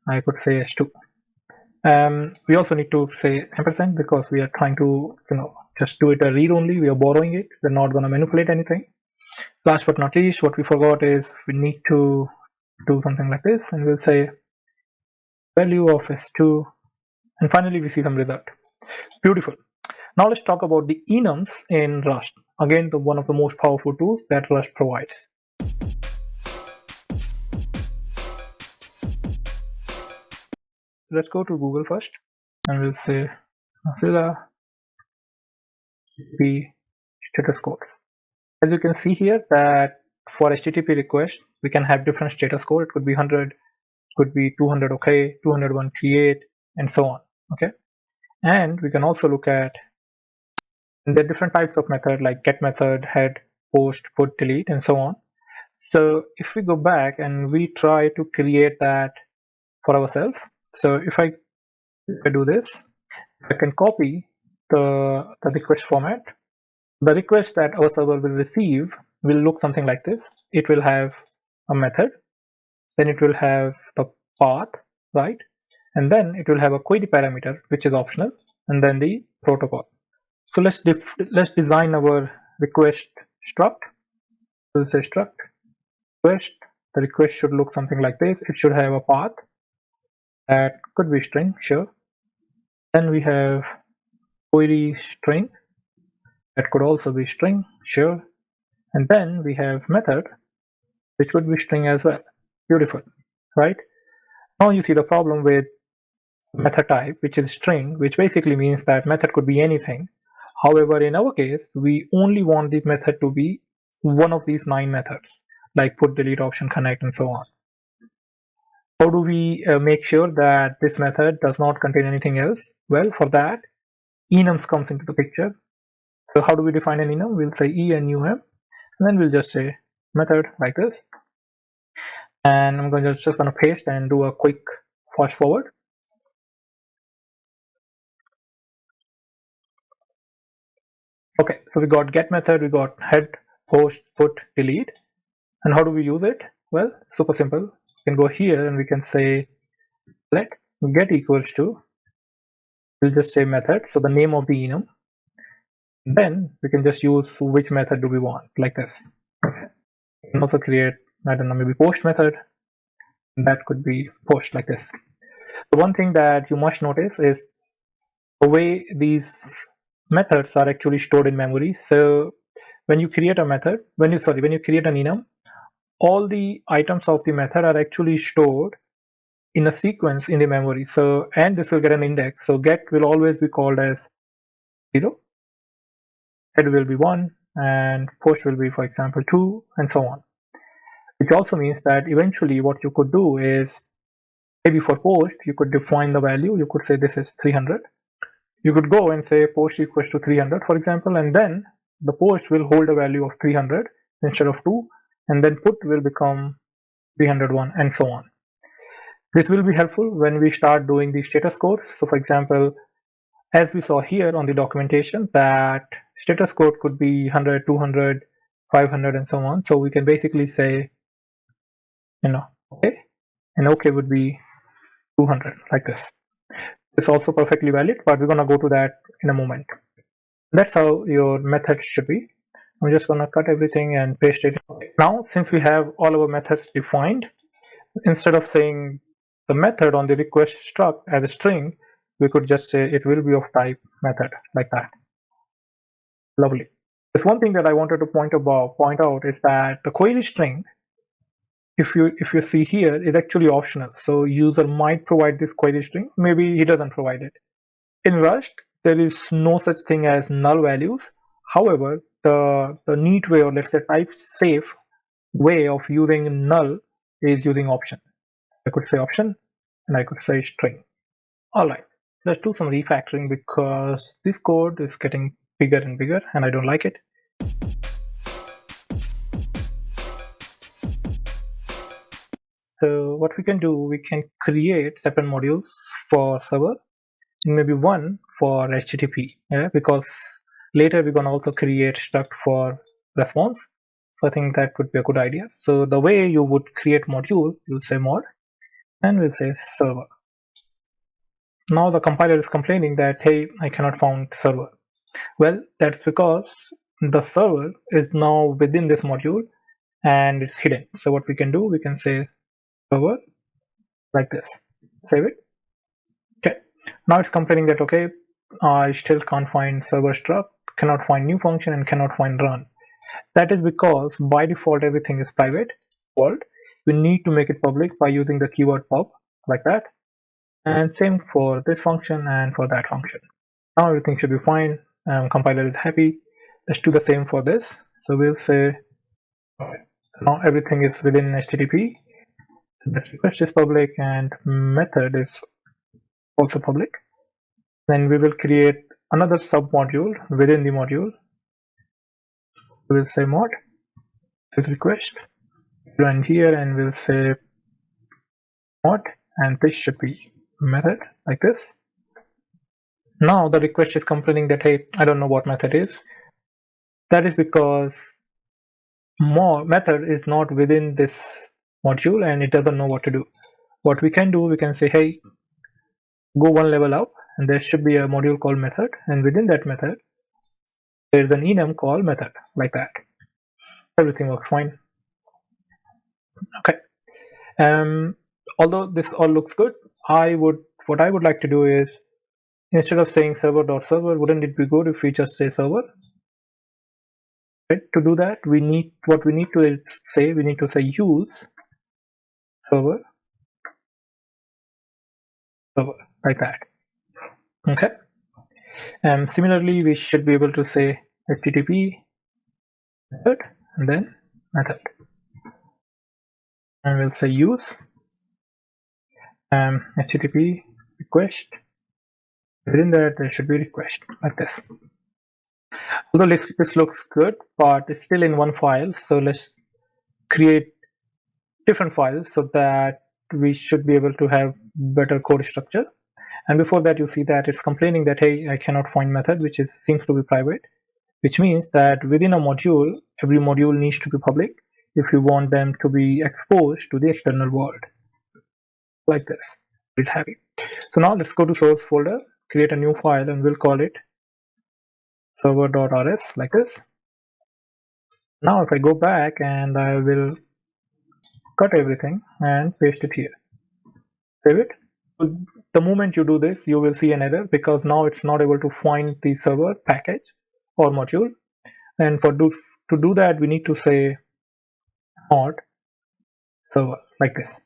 I could say s2. We also need to say ampersand because we are trying to just do it a read only. We are borrowing it, we're not going to manipulate anything. Last but not least, what we forgot is we need to do something like this, and we'll say value of s2, and finally we see some result. Beautiful. Now let's talk about the enums in Rust. Again, one of the most powerful tools that Rust provides. Let's go to Google first, and we'll say Mozilla HTTP status codes. As you can see here, that for HTTP request, we can have different status code. It could be 100, could be 200 OK, 201 create, and so on. Okay, and we can also look at the different types of method like get method, head, post, put, delete, and so on. So if we go back and we try to create that for ourselves, so if I do this, I can copy the request format. The request that our server will receive will look something like this. It will have a method, then it will have the path, right? And then it will have a query parameter, which is optional, and then the protocol. So let's design our request struct. We'll say struct request. The request should look something like this. It should have a path that could be string, sure. Then we have query string, that could also be string, sure. And then we have method, which could be string as well. Beautiful, right? Now you see the problem with method type, which is string, which basically means that method could be anything. However, in our case, we only want this method to be one of these 9 methods, like put, delete, option, connect, and so on. How do we make sure that this method does not contain anything else? Well, for that, enums comes into the picture. So how do we define an enum? We'll say enum, and then we'll just say method like this. And I'm just going to paste and do a quick fast forward. Okay, so we got get method, we got head, post, put, delete. And how do we use it? Well, super simple. We can go here and we can say let get equals to, we'll just say method, so the name of the enum. Then we can just use which method do we want, like this. Okay. We can also create, I don't know, maybe post method. That could be post like this. The one thing that you must notice is the way these methods are actually stored in memory. So when you create a method, when you create an enum, all the items of the method are actually stored in a sequence in the memory. So, and this will get an index. So get will always be called as 0, head will be 1, and post will be, for example, 2, and so on. Which also means that eventually what you could do is, maybe for post, you could define the value. You could say this is 300. You could go and say post equals to 300, for example, and then the post will hold a value of 300 instead of 2, and then put will become 301, and so on. This will be helpful when we start doing the status codes. So for example, as we saw here on the documentation, that status code could be 100, 200, 500, and so on. So we can basically say, okay, and okay would be 200, like this. It's also perfectly valid, but we're going to go to that in a moment. That's how your method should be. I'm just going to cut everything and paste it. Now, since we have all our methods defined, instead of saying the method on the request struct as a string, we could just say it will be of type method, like that. Lovely. There's one thing that I wanted to point out is that the query string, if you see here, is actually optional. So user might provide this query string, maybe he doesn't provide it. In Rust, there is no such thing as null values. However, the neat way, or let's say type safe way of using null is using option. I could say option and I could say string. All right, let's do some refactoring because this code is getting bigger and bigger and I don't like it. So what we can do, we can create separate modules for server and maybe one for HTTP, because later we're going to also create struct for response. So I think that would be a good idea. So the way you would create module, you'll say mod and we'll say server. Now the compiler is complaining that, hey, I cannot find server. Well, that's because the server is now within this module and it's hidden. So what we can do, we can say server like this, save it. Okay, now it's complaining that, okay, I still can't find server struct, cannot find new function, and cannot find run. That is because by default everything is private world. We need to make it public by using the keyword pub, like that. And same for this function and for that function. Now everything should be fine. Compiler is happy. Let's do the same for this. So we'll say, okay, now everything is within HTTP. The request is public and method is also public. Then we will create another sub module within the module. We'll say mod this request, run here, and we'll say mod, and this should be method like this. Now the request is complaining that, hey, I don't know what method is. That is because method is not within this module and it doesn't know what to do. What we can do, we can say, hey, go one level up, and there should be a module called method, and within that method there's an enum called method, like that. Everything works fine. Okay. Although this all looks good, what I would like to do is, instead of saying server.server, wouldn't it be good if we just say server? Right? To do that, we need to say use server, like that. Okay. And similarly, we should be able to say HTTP method and then method, and we'll say use HTTP request Within that, there should be request like this. Although this looks good, but it's still in one file. So let's create different files so that we should be able to have better code structure. And before that, you see that it's complaining that, hey, I cannot find method, which seems to be private, which means that within a module, every module needs to be public if you want them to be exposed to the external world. Like this. It's happy. So now let's go to source folder, create a new file, and we'll call it server.rs like this. Now if I go back and I will cut everything and paste it here. Save it. The moment you do this, you will see an error because now it's not able to find the server package or module. And to do that, we need to say mod server like this.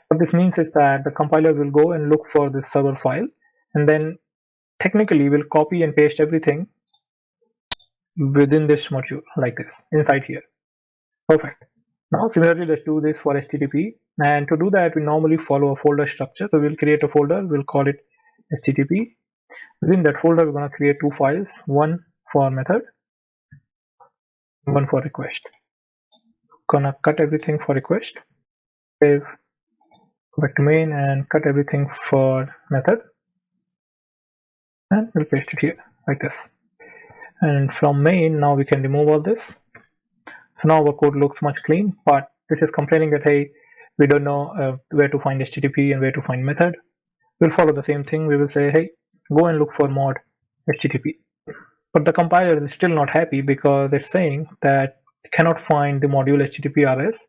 What this means is that the compiler will go and look for the server file, and then technically will copy and paste everything within this module like this inside here. Perfect. Now similarly, let's do this for HTTP, and to do that we normally follow a folder structure. So we'll create a folder, we'll call it HTTP. Within that folder we're going to create two files, one for method, one for request. Gonna cut everything for request, save, go back to main and cut everything for method, and we'll paste it here like this. And from main, now we can remove all this. So now our code looks much clean, but this is complaining that, hey, we don't know where to find HTTP and where to find method. We'll follow the same thing. We will say, hey, go and look for mod HTTP. But the compiler is still not happy because it's saying that it cannot find the module HTTP-rs.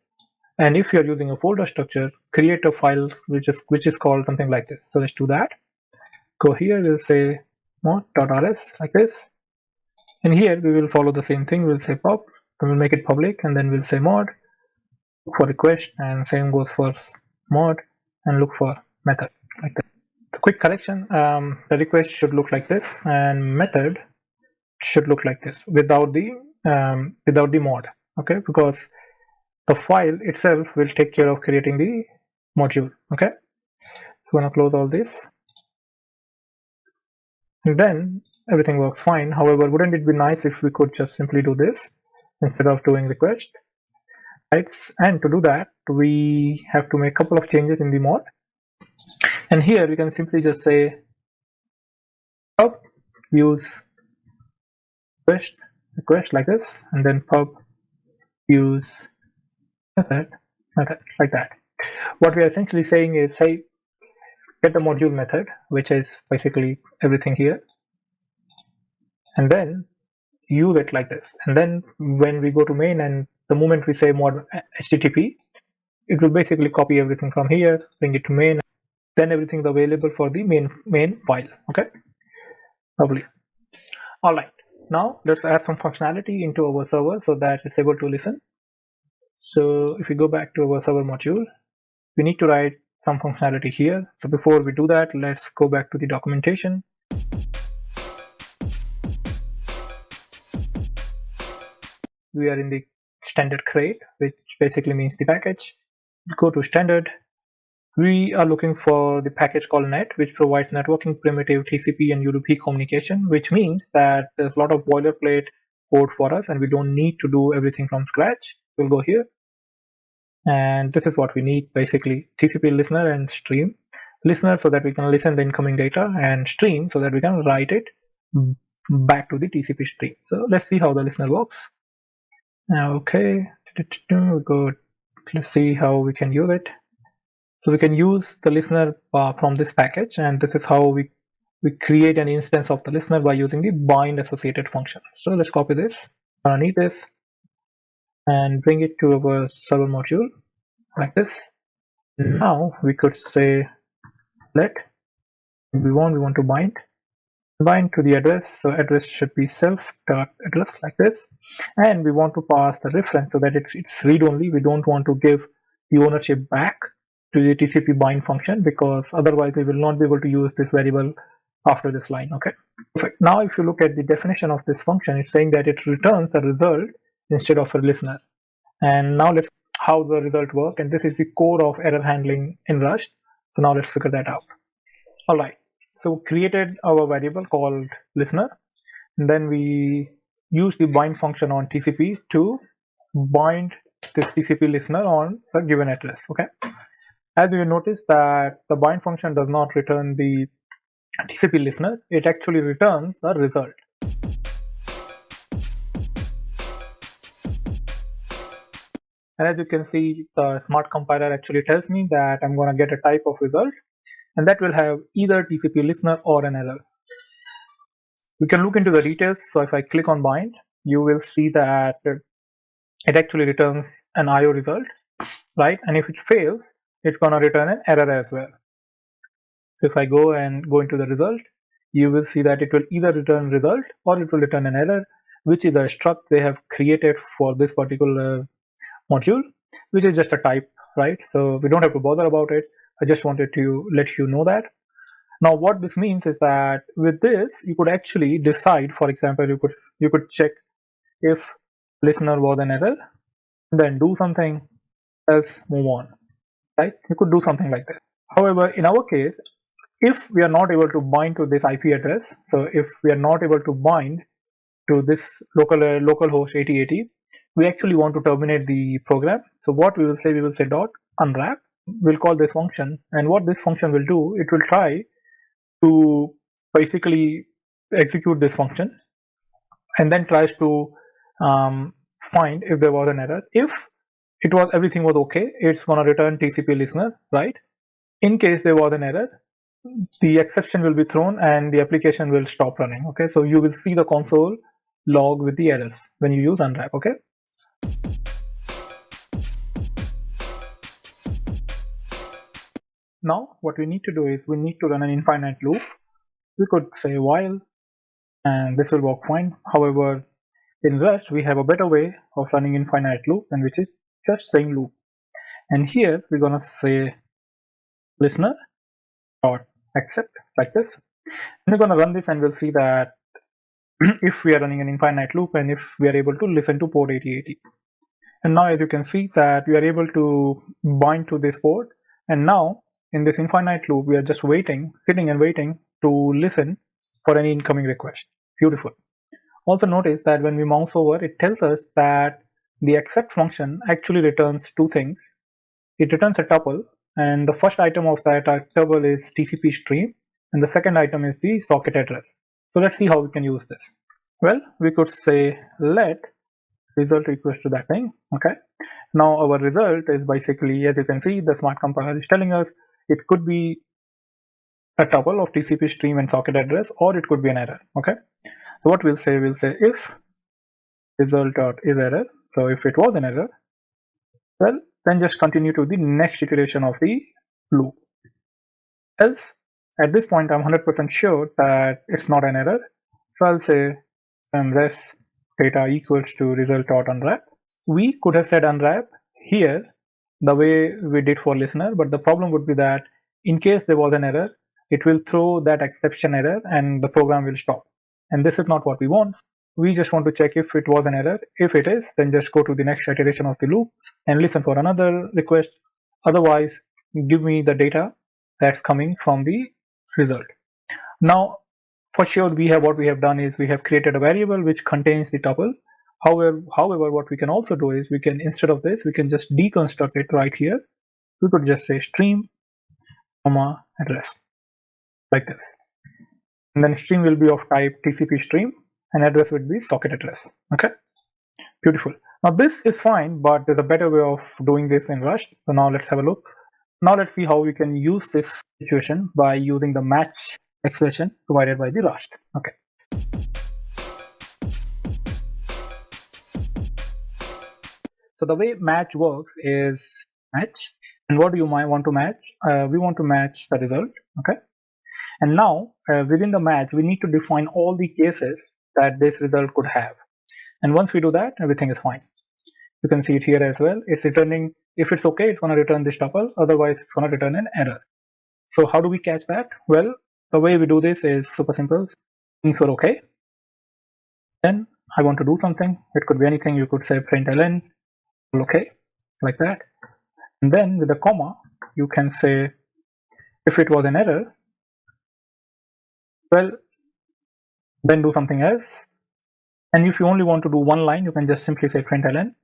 And if you're using a folder structure, create a file which is called something like this. So let's do that. Go here, we'll say mod.rs like this. And here we will follow the same thing. We'll say pub, then we'll make it public, and then we'll say mod for request, and same goes for mod, and look for method like that. So quick correction, the request should look like this, and method should look like this without the mod, okay? Because the file itself will take care of creating the module, okay? So I'm gonna close all this. And then everything works fine. However, wouldn't it be nice if we could just simply do this instead of doing request, right? And to do that, we have to make a couple of changes in the mod. And here we can simply just say pub use request like this, and then pub use method like that. What we are essentially saying is, hey, get the module method, which is basically everything here, and then use it like this. And then when we go to main, and the moment we say mod HTTP, it will basically copy everything from here, bring it to main, then everything's available for the main file. Okay, lovely. All right, now let's add some functionality into our server so that it's able to listen. So if we go back to our server module, we need to write some functionality here. So before we do that, let's go back to the documentation. We are in the standard crate, which basically means the package. Go to standard. We are looking for the package called net, which provides networking primitive TCP and UDP communication, which means that there's a lot of boilerplate code for us and we don't need to do everything from scratch. We'll go here. And this is what we need, basically TCP listener and stream. Listener so that we can listen the incoming data, and stream so that we can write it back to the TCP stream. So let's see how the listener works. Okay, let's see how we can use it. So we can use the listener from this package, and this is how we create an instance of the listener by using the bind associated function. So let's copy this. I need this and bring it to our server module like this. Now we could say let we want to bind to the address. So address should be self.address like this, and we want to pass the reference so that it's read only. We don't want to give the ownership back to the TCP bind function, because otherwise we will not be able to use this variable after this line. Okay, perfect. Now if you look at the definition of this function, it's saying that it returns a result instead of a listener. And now let's see how the result works, and this is the core of error handling in Rust. So now let's figure that out. All right, so created our variable called listener, and then we use the bind function on TCP to bind this TCP listener on a given address. Okay, as you notice that the bind function does not return the TCP listener, it actually returns a result. And as you can see, the smart compiler actually tells me that I'm going to get a type of result, and that will have either TCP listener or an error. We can look into the details. So if I click on bind, you will see that it actually returns an IO result, right? And if it fails, it's going to return an error as well. So if I go into the result, you will see that it will either return result or it will return an error, which is a struct they have created for this particular module, which is just a type, right? So we don't have to bother about it. I just wanted to let you know that. Now what this means is that with this you could actually decide, for example, you could check if listener was an error, then do something else, move on, right? You could do something like that. However, in our case, if we are not able to bind to this IP address, so if we are not able to bind to this localhost 8080, we actually want to terminate the program. So what we will say dot unwrap. We'll call this function, and what this function will do, it will try to basically execute this function and then tries to find if there was an error. If everything was okay, it's gonna return TCP listener, right? In case there was an error, the exception will be thrown and the application will stop running. Okay, so you will see the console log with the errors when you use unwrap. Okay. Now what we need to do is we need to run an infinite loop. We could say while, and this will work fine. However, in Rust we have a better way of running infinite loop, and which is just saying loop. And here we're gonna say listener dot accept like this. And we're gonna run this, and we'll see that if we are running an infinite loop and if we are able to listen to port 8080. And now as you can see that we are able to bind to this port, and now in this infinite loop we are just sitting and waiting to listen for any incoming request. Beautiful. Also notice that when we mouse over, it tells us that the accept function actually returns two things. It returns a tuple, and the first item of that tuple is TCP stream, and the second item is the socket address. So let's see how we can use this. Well, we could say let result equals to that thing. Okay, now our result is basically, as you can see, the smart compiler is telling us it could be a tuple of TCP stream and socket address, or it could be an error. Okay, so what we'll say if result dot is error. So if it was an error, well, then just continue to the next iteration of the loop. Else, at this point, I'm 100% sure that it's not an error. So I'll say res data equals to result dot unwrap. We could have said unwrap here the way we did for listener, but the problem would be that in case there was an error, it will throw that exception error and the program will stop. And this is not what we want. We just want to check if it was an error. If it is, then just go to the next iteration of the loop and listen for another request. Otherwise, give me the data that's coming from the result. Now, for sure, what we have done is we have created a variable which contains the tuple. However, what we can also do is we can, instead of this, we can just deconstruct it right here. We could just say stream, comma, address, like this. And then stream will be of type TCP stream, and address would be socket address. Okay, beautiful. Now this is fine, but there's a better way of doing this in Rust. So now let's have a look. Now let's see how we can use this situation by using the match expression provided by the Rust. Okay. So the way match works is match, and what do you might want to match? We want to match the result. Okay. And now within the match, we need to define all the cases that this result could have. And once we do that, everything is fine. You can see it here as well. It's returning, if it's okay, it's going to return this tuple. Otherwise, it's going to return an error. So how do we catch that? Well, the way we do this is super simple. Things are okay. Then I want to do something. It could be anything. You could say println, okay, like that. And then with a comma, you can say if it was an error, Well, then do something else. And if you only want to do one line, you can just simply say println.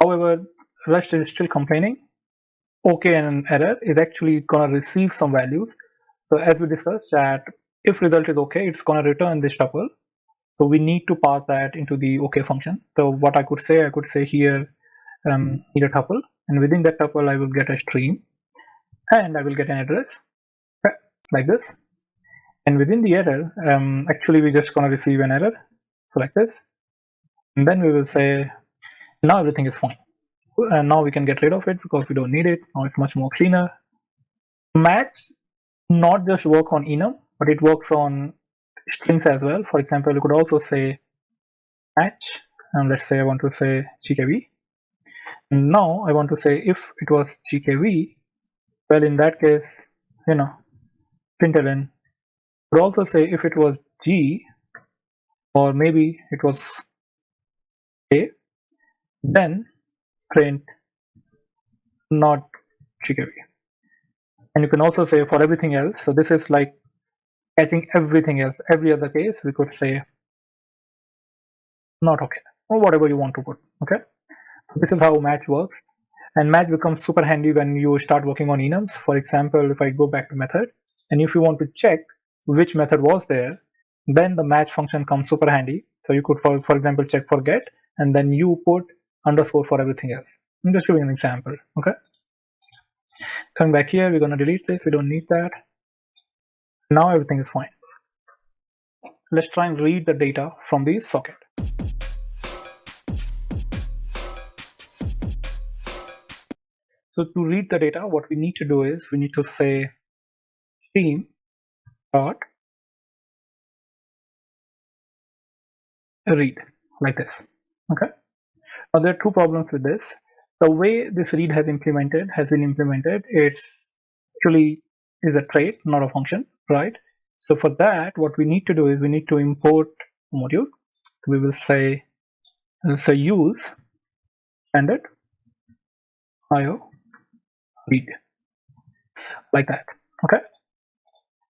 However, Rust is still complaining. OK and an error is actually going to receive some values. So as we discussed that if result is OK, it's going to return this tuple. So we need to pass that into the OK function. So what I could say here, need a tuple, and within that tuple I will get a stream, and I will get an address like this. And within the error, actually we're just going to receive an error, so like this. And then we will say now everything is fine. And now we can get rid of it because we don't need it. Now it's much more cleaner. Match not just work on enum, but it works on strings as well. For example, you could also say match, and let's say I want to say GKV. And now I want to say if it was GKV, well, in that case, println would also say if it was G, or maybe it was A, then print not GKV. And you can also say for everything else. So this is like catching everything else. Every other case, we could say not OK, or whatever you want to put. Okay. This is how match works. And match becomes super handy when you start working on enums. For example, if I go back to method, and if you want to check which method was there, then the match function comes super handy. So you could, for example, check for get, and then you put underscore for everything else. I'm just giving an example. Okay. Coming back here, we're going to delete this. We don't need that. Now everything is fine. Let's try and read the data from the socket. So to read the data, what we need to do is we need to say stream dot read like this. Okay. Now there are two problems with this. The way this read has been implemented, it's actually is a trait, not a function, right? So for that, what we need to do is we need to import a module. So we will say use standard IO read like that. Okay.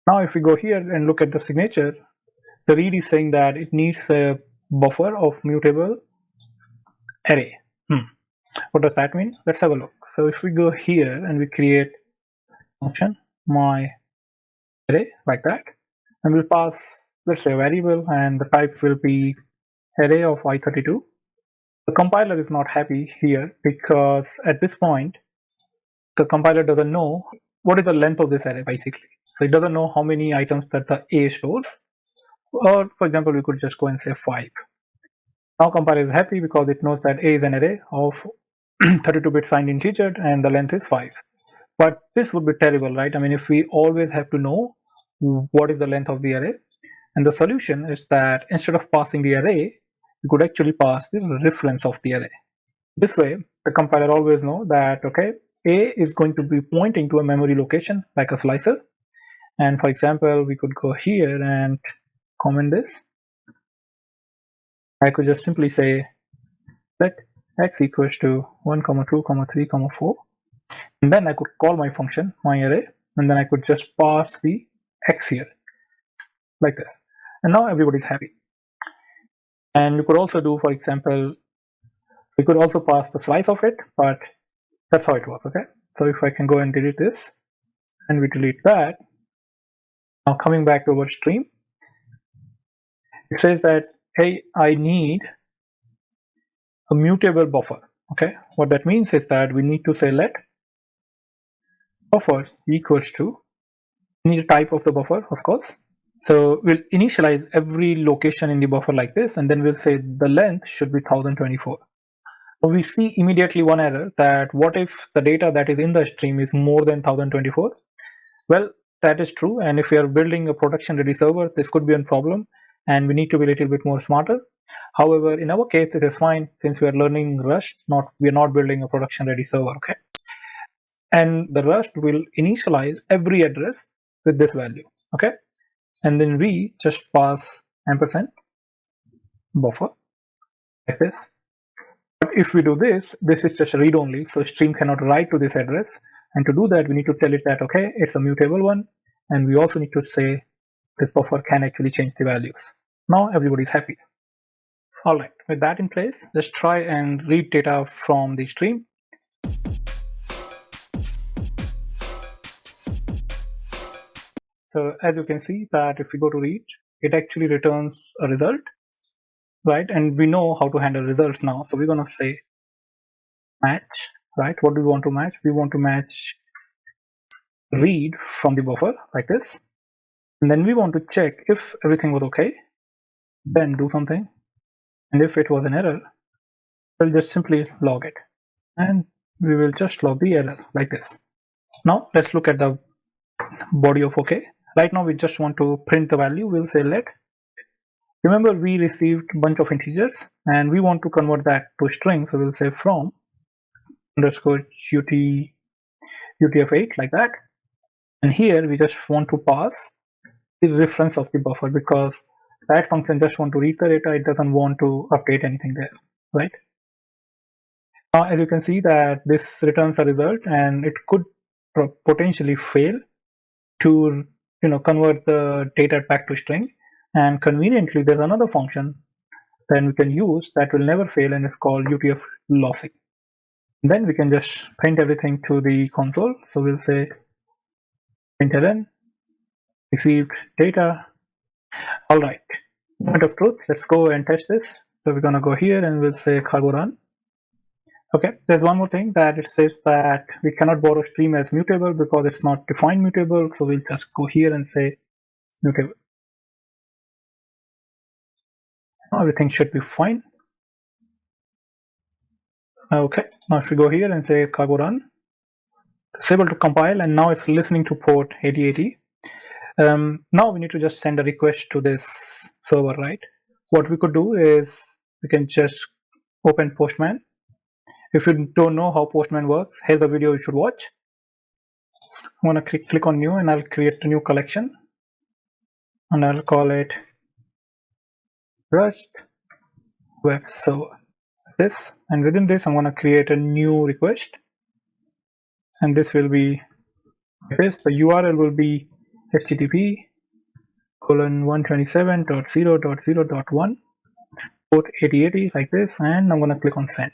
Now if we go here and look at the signature, the read is saying that it needs a buffer of mutable array. What does that mean? Let's have a look. So if we go here and we create function my array like that, and we'll pass, let's say, a variable, and the type will be array of i32. The compiler is not happy here because at this point the compiler doesn't know what is the length of this array basically. So it doesn't know how many items that the A stores. Or for example, we could just go and say 5. Now compiler is happy because it knows that A is an array of 32-bit signed integer and the length is 5. But this would be terrible, right? I mean, if we always have to know what is the length of the array, and the solution is that instead of passing the array, you could actually pass the reference of the array. This way, the compiler always know that, okay, A is going to be pointing to a memory location like a slicer. And for example, we could go here and comment this. I could just simply say let x equals to 1, 2, 3, 4. And then I could call my function, my array, and then I could just pass the x here like this. And now everybody's happy. And we could also do, for example, we could also pass the slice of it, but that's how it works. Okay. So if I can go and delete this and we delete that, now coming back to our stream, it says that, hey, I need a mutable buffer. Okay. What that means is that we need to say let buffer equals to, we need a type of the buffer, of course. So we'll initialize every location in the buffer like this, and then we'll say the length should be 1024. So we see immediately one error, that what if the data that is in the stream is more than 1024? Well, that is true, and if we are building a production ready server, this could be a problem, and we need to be a little bit more smarter. However, in our case, this is fine since we are learning Rust, we are not building a production ready server. Okay. And the Rust will initialize every address with this value. Okay. And then we just pass ampersand buffer like this. But if we do this, this is just read only, so stream cannot write to this address. And to do that, we need to tell it that, okay, it's a mutable one, and we also need to say this buffer can actually change the values. Now everybody's happy. All right, with that in place, let's try and read data from the stream. So as you can see that if we go to read, it actually returns a result, right? And we know how to handle results now. So we're gonna say match, right? What do we want to match? We want to match read from the buffer like this. And then we want to check if everything was okay, then do something. And if it was an error, we'll just simply log it. And we will just log the error like this. Now let's look at the body of OK. Right now we just want to print the value. We'll say let. Remember we received a bunch of integers and we want to convert that to a string. So we'll say from underscore UTF-8 like that. And here we just want to pass the reference of the buffer because that function just want to read the data. It doesn't want to update anything there, right? Now, as you can see that this returns a result and it could potentially fail to convert the data back to string. And conveniently, there's another function that we can use that will never fail, and it's called UTF lossing. Then we can just print everything to the console. So we'll say println received data. All right, moment of truth. Let's go and test this. So we're gonna go here and we'll say cargo run. Okay, there's one more thing that it says that we cannot borrow stream as mutable because it's not defined mutable. So we'll just go here and say mutable. Now everything should be fine. Okay, now if we go here and say cargo run, it's able to compile and now it's listening to port 8080. Now we need to just send a request to this server, right? What we could do is we can just open Postman. If you don't know how Postman works, here's a video you should watch. I'm gonna click on new and I'll create a new collection and I'll call it Rust Webserver. This, and within this I'm gonna create a new request and this will be this. The URL will be http://127.0.0.1 port 8080 like this, and I'm gonna click on send.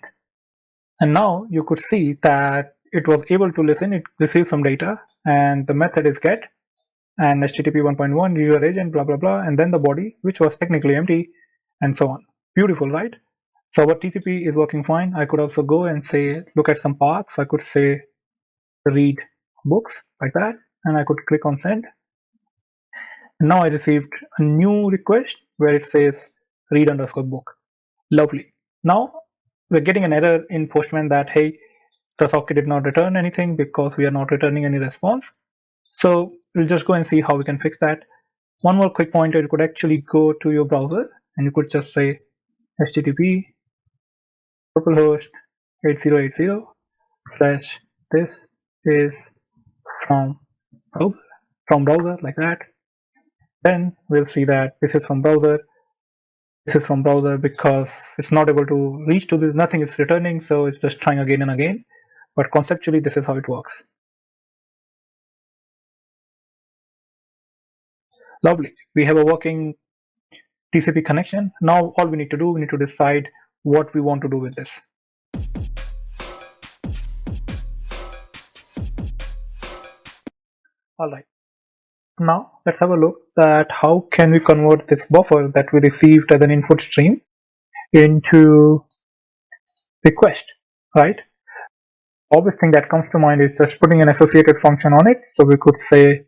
And now you could see that it was able to listen, it received some data, and the method is get and http 1.1 user agent blah blah blah, and then the body which was technically empty, and so on. Beautiful, right? So our TCP is working fine. I could also go and say look at some paths. I could say read books like that, and I could click on send. And now I received a new request where it says read_book. Lovely. Now we're getting an error in Postman that hey, the socket did not return anything because we are not returning any response. So we'll just go and see how we can fix that. One more quick pointer, you could actually go to your browser and you could just say http localhost 8080 / this is from browser like that. Then we'll see that this is from browser. This is from browser because it's not able to reach to this, nothing is returning, so it's just trying again and again. But conceptually, this is how it works. Lovely. We have a working TCP connection. Now all we need to do, we need to decide what we want to do with this. All right. Now let's have a look at how can we convert this buffer that we received as an input stream into request, right? Obvious thing that comes to mind is just putting an associated function on it. So we could say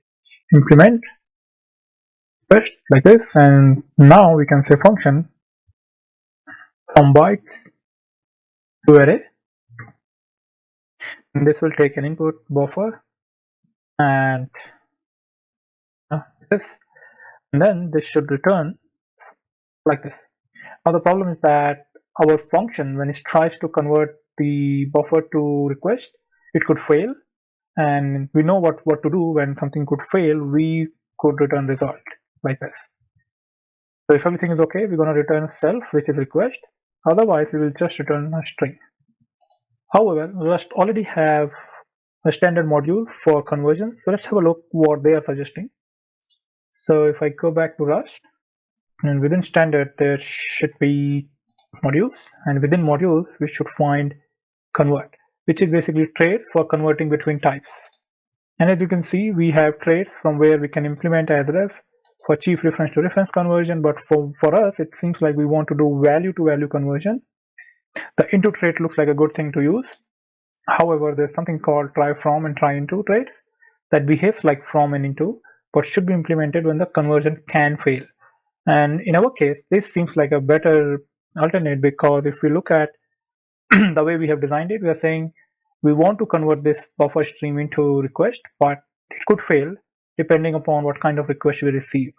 implement request like this, and now we can say function from bytes to array, and this will take an input buffer and this, and then this should return like this. Now the problem is that our function, when it tries to convert the buffer to request, it could fail, and we know what to do when something could fail. We could return result like this. So if everything is okay, we're going to return self, which is request. Otherwise we will just return a string. However, Rust already have a standard module for conversions, so let's have a look what they are suggesting. So if I go back to Rust, and within standard there should be modules, and within modules we should find convert, which is basically traits for converting between types. And as you can see, we have traits from where we can implement as ref for chief reference to reference conversion, but for us it seems like we want to do value to value conversion. The into trait looks like a good thing to use. However, there's something called try from and try into traits that behaves like from and into, but should be implemented when the conversion can fail. And in our case, this seems like a better alternate, because if we look at the way we have designed it, we are saying we want to convert this buffer stream into request, but it could fail depending upon what kind of request we receive.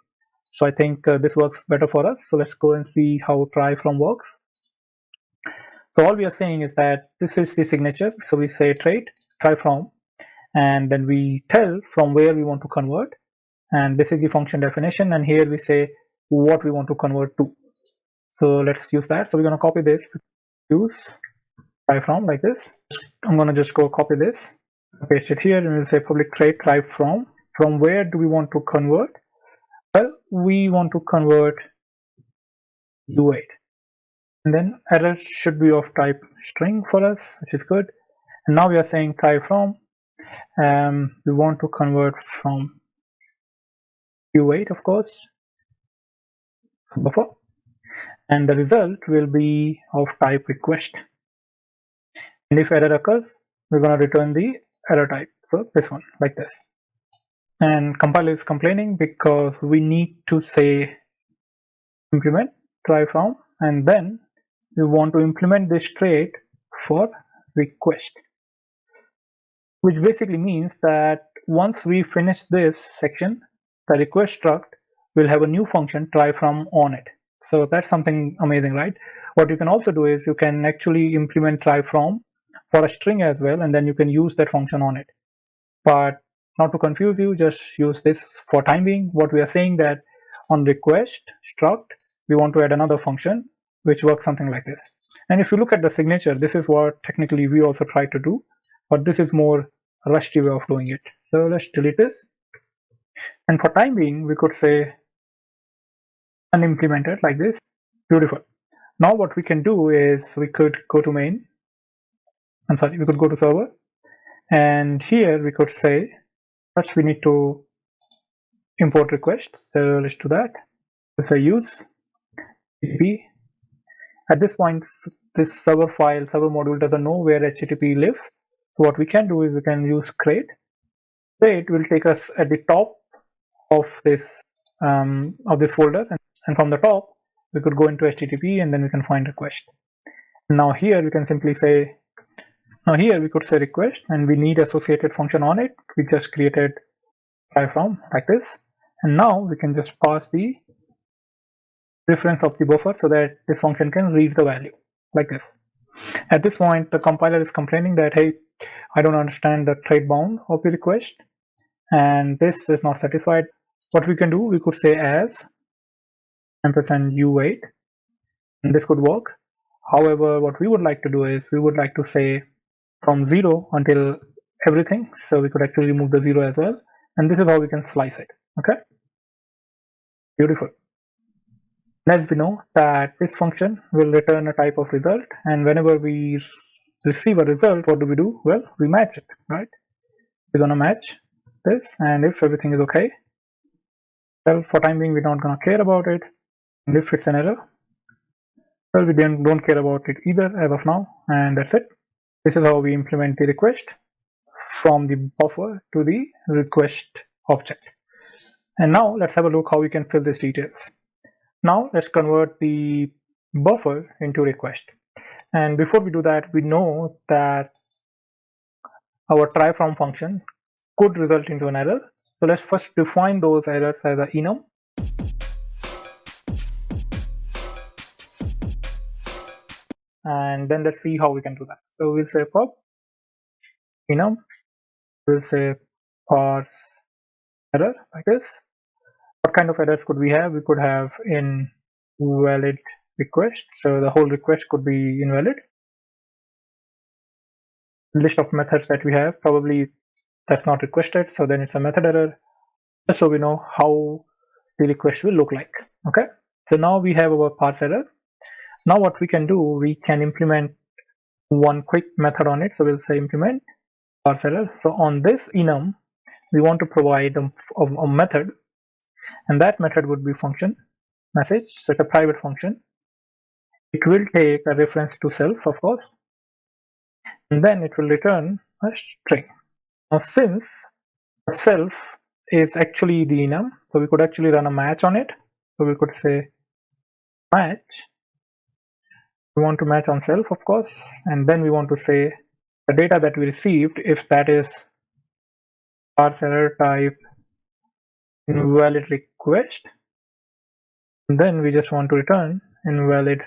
So I think this works better for us. So let's go and see how try from works. So all we are saying is that this is the signature. So we say trait try from, and then we tell from where we want to convert, and this is the function definition, and here we say what we want to convert to. So let's use that. So we're going to copy this, use try from like this. I'm going to just go copy this, paste it here, and we'll say public trait try from. From where do we want to convert? Well, we want to convert U8, and then error should be of type string for us, which is good. And now we are saying try from, we want to convert from U8, of course, buffer, and the result will be of type request. And if error occurs, we're going to return the error type. So this one, like this. And compiler is complaining because we need to say implement try from, and then we want to implement this trait for request, which basically means that once we finish this section, the request struct will have a new function try from on it. So that's something amazing, right? What you can also do is you can actually implement try from for a string as well, and then you can use that function on it. But not to confuse you, just use this for time being. What we are saying that on request struct, we want to add another function which works something like this. And if you look at the signature, this is what technically we also try to do, but this is more rusty way of doing it. So let's delete this. And for time being, we could say unimplemented like this. Beautiful. Now what we can do is we could go to main. We could go to server, and here we could say first we need to import request. So let's do that. Let's say use HTTP. At this point, this server module doesn't know where HTTP lives. So what we can do is we can use create. Create will take us at the top of this folder, and from the top we could go into HTTP, and then we can find request. Now here we can simply say, now here we could say request, and we need associated function on it. We just created try from like this, and now we can just pass the reference of the buffer so that this function can read the value like this. At this point, the compiler is complaining that, hey, I don't understand the trait bound of the request, and this is not satisfied. What we can do, we could say as ampersand U8, and this could work. However, what we would like to do is we would like to say from 0 until everything, so we could actually remove the 0 as well, and this is how we can slice it. Okay, beautiful. As we know that this function will return a type of result, and whenever we receive a result, what do? Well, we match it, right? We're gonna match this, and if everything is okay, well, for time being we're not gonna care about it. And if it's an error, well, we don't care about it either as of now, and that's it. This is how we implement the request from the buffer to the request object. And now let's have a look how we can fill these details. Now let's convert the buffer into request. And before we do that, we know that our try from function could result into an error. So let's first define those errors as an enum. And then let's see how we can do that. So we'll say pub enum, we'll say parse error like this. What kind of errors could we have? We could have invalid request, so the whole request could be invalid. List of methods that we have, probably that's not requested, so then it's a method error. So we know how the request will look like. Okay, so now we have our parse error. Now what we can do, we can implement one quick method on it. So we'll say implement parse error. So on this enum, we want to provide a method, and that method would be function message. So it's a private function. It will take a reference to self, of course, and then it will return a string. Now since self is actually the enum, so we could actually run a match on it. So we could say match, we want to match on self, of course, and then we want to say the data that we received, if that is parse error type invalid request, and then we just want to return invalid.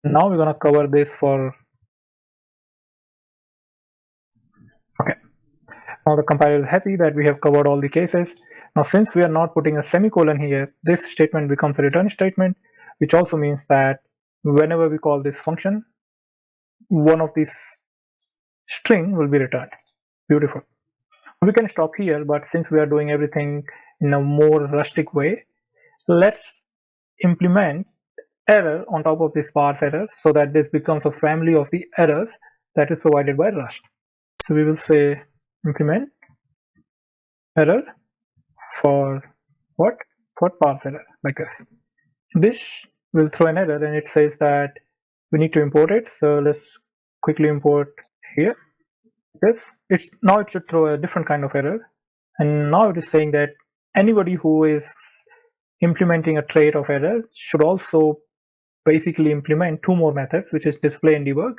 Now we're going to cover this for, okay, now the compiler is happy that we have covered all the cases. Now since we are not putting a semicolon here, this statement becomes a return statement, which also means that whenever we call this function, one of these string will be returned. Beautiful. We can stop here, but since we are doing everything in a more rustic way, let's implement error on top of this parse error so that this becomes a family of the errors that is provided by Rust. So we will say implement error for what? For parse error, like this. This will throw an error and it says that we need to import it. So let's quickly import here. Yes, now it should throw a different kind of error, and now it is saying that anybody who is implementing a trait of error should also basically implement two more methods, which is display and debug.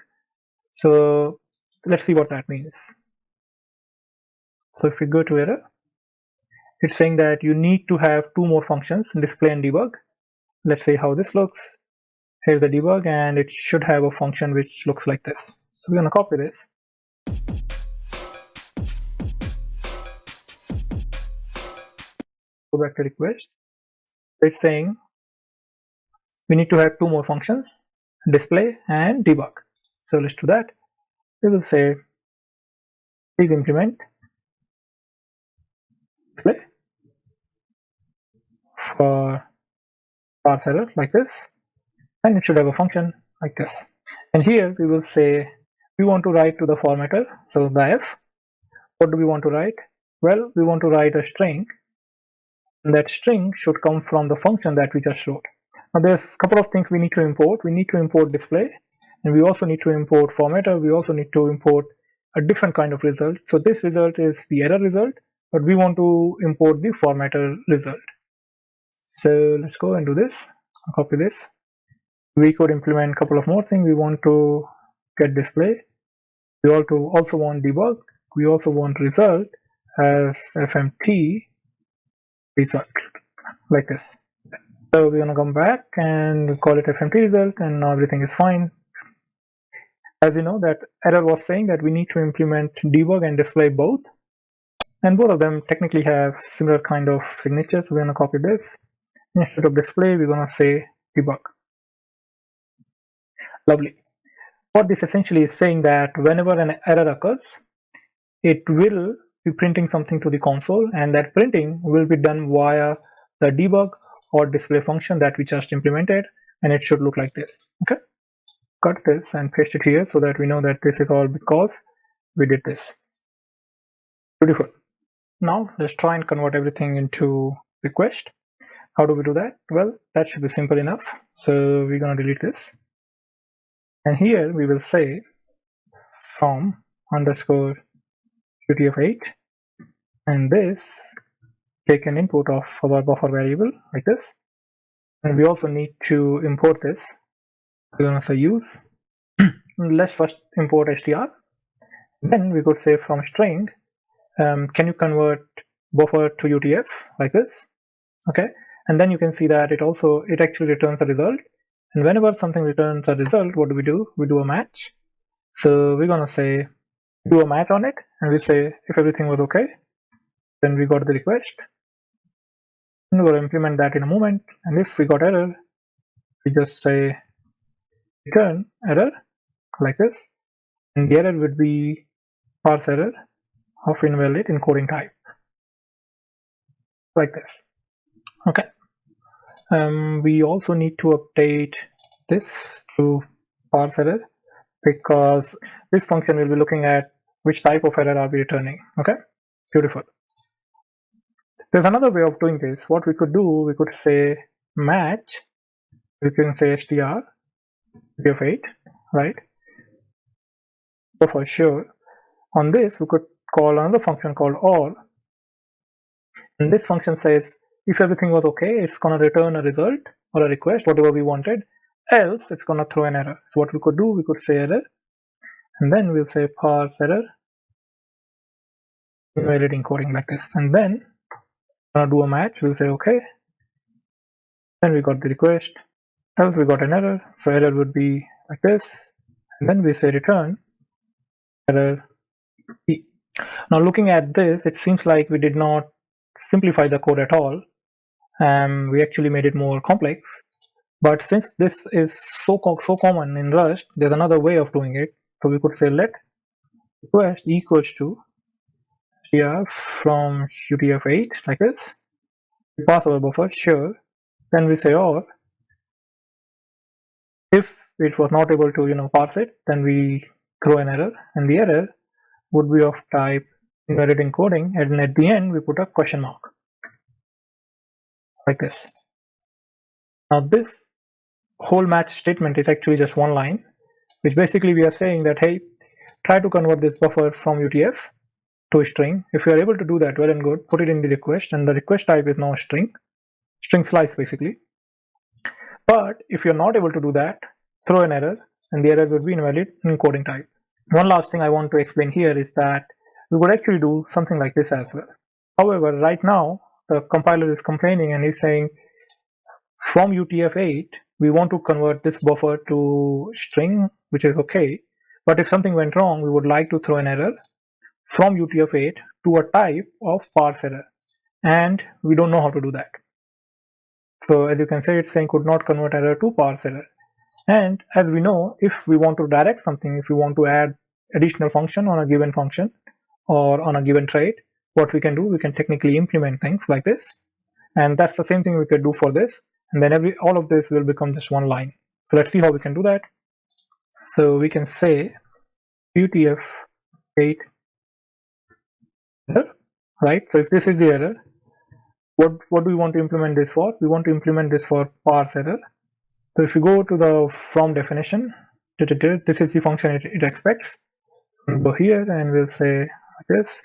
So let's see what that means. So if we go to error, it's saying that you need to have two more functions, display and debug. Let's see how this looks. Here's the debug, and it should have a function which looks like this. So we're going to copy this. Go back to request. It's saying we need to have two more functions, display and debug. So let's do that. We will say please implement display for parse error like this, and it should have a function like this. And here we will say we want to write to the formatter, so the f. What do we want to write? Well, we want to write a string, and that string should come from the function that we just wrote. Now there's a couple of things we need to import. We need to import display, and we also need to import formatter. We also need to import a different kind of result. So this result is the error result, but we want to import the formatter result. So let's go and do this. I'll copy this. We could implement a couple of more things. We want to get display. We also want debug. We also want result as fmt result, like this. So we're gonna come back and call it fmt result, and now everything is fine. As you know, that error was saying that we need to implement debug and display both, and both of them technically have similar kind of signatures. So we're gonna copy this. Instead of display, we're gonna say debug. Lovely. What this essentially is saying that whenever an error occurs, it will be printing something to the console, and that printing will be done via the debug or display function that we just implemented, and it should look like this. Okay, cut this and paste it here so that we know that this is all because we did this. Beautiful. Now let's try and convert everything into request. How do we do that? Well, that should be simple enough. So we're going to delete this, and here we will say from underscore utf8, and this take an input of our buffer variable like this, and we also need to import this. We're going to say use. Let's first import str. Then we could say from string, can you convert buffer to utf like this? Okay, and then you can see that it actually returns a result. And whenever something returns a result, what do? We do a match. So we're gonna say do a match on it, and we say if everything was okay, then we got the request. And we're gonna implement that in a moment. And if we got error, we just say return error like this, and the error would be parse error of invalid encoding type like this. Okay, We also need to update this to parse error, because this function will be looking at which type of error are we returning. Okay, beautiful. There's another way of doing this. What we could do, we could say match, we can say str of 8, right? So for sure, on this we could call another function called all, and this function says if everything was okay, it's gonna return a result or a request, whatever we wanted, else it's gonna throw an error. So what we could do, we could say error, and then we'll say parse error invalid encoding like this, and then gonna do a match. We'll say okay, then we got the request, else we got an error. So error would be like this, and then we say return error E. Now looking at this, it seems like we did not simplify the code at all. We actually made it more complex. But since this is so common in Rust, there's another way of doing it. So we could say let request equals to str from UTF-8 like this. We pass our buffer, sure. Then we say or. If it was not able to parse it, then we throw an error, and the error would be of type invalid encoding, and at the end we put a question mark like this. Now this whole match statement is actually just one line, which basically we are saying that hey, try to convert this buffer from UTF to a string. If you are able to do that, well and good, put it in the request, and the request type is now a string slice basically. But if you're not able to do that, throw an error, and the error will be invalid encoding type. One last thing I want to explain here is that we would actually do something like this as well. However, right now the compiler is complaining and is saying from UTF-8 we want to convert this buffer to string, which is okay, but if something went wrong, we would like to throw an error from UTF-8 to a type of parse error, and we don't know how to do that. So as you can see, it's saying could not convert error to parse error. And as we know, if we want to direct something, if we want to add additional function on a given function or on a given trait, what we can do, we can technically implement things like this, and that's the same thing we could do for this, and then all of this will become just one line. So let's see how we can do that. So we can say UTF-8 error, right? So if this is the error, what do we want to implement this for? We want to implement this for parse error. So if you go to the from definition, this is the function it expects. We'll go here and we'll say like this,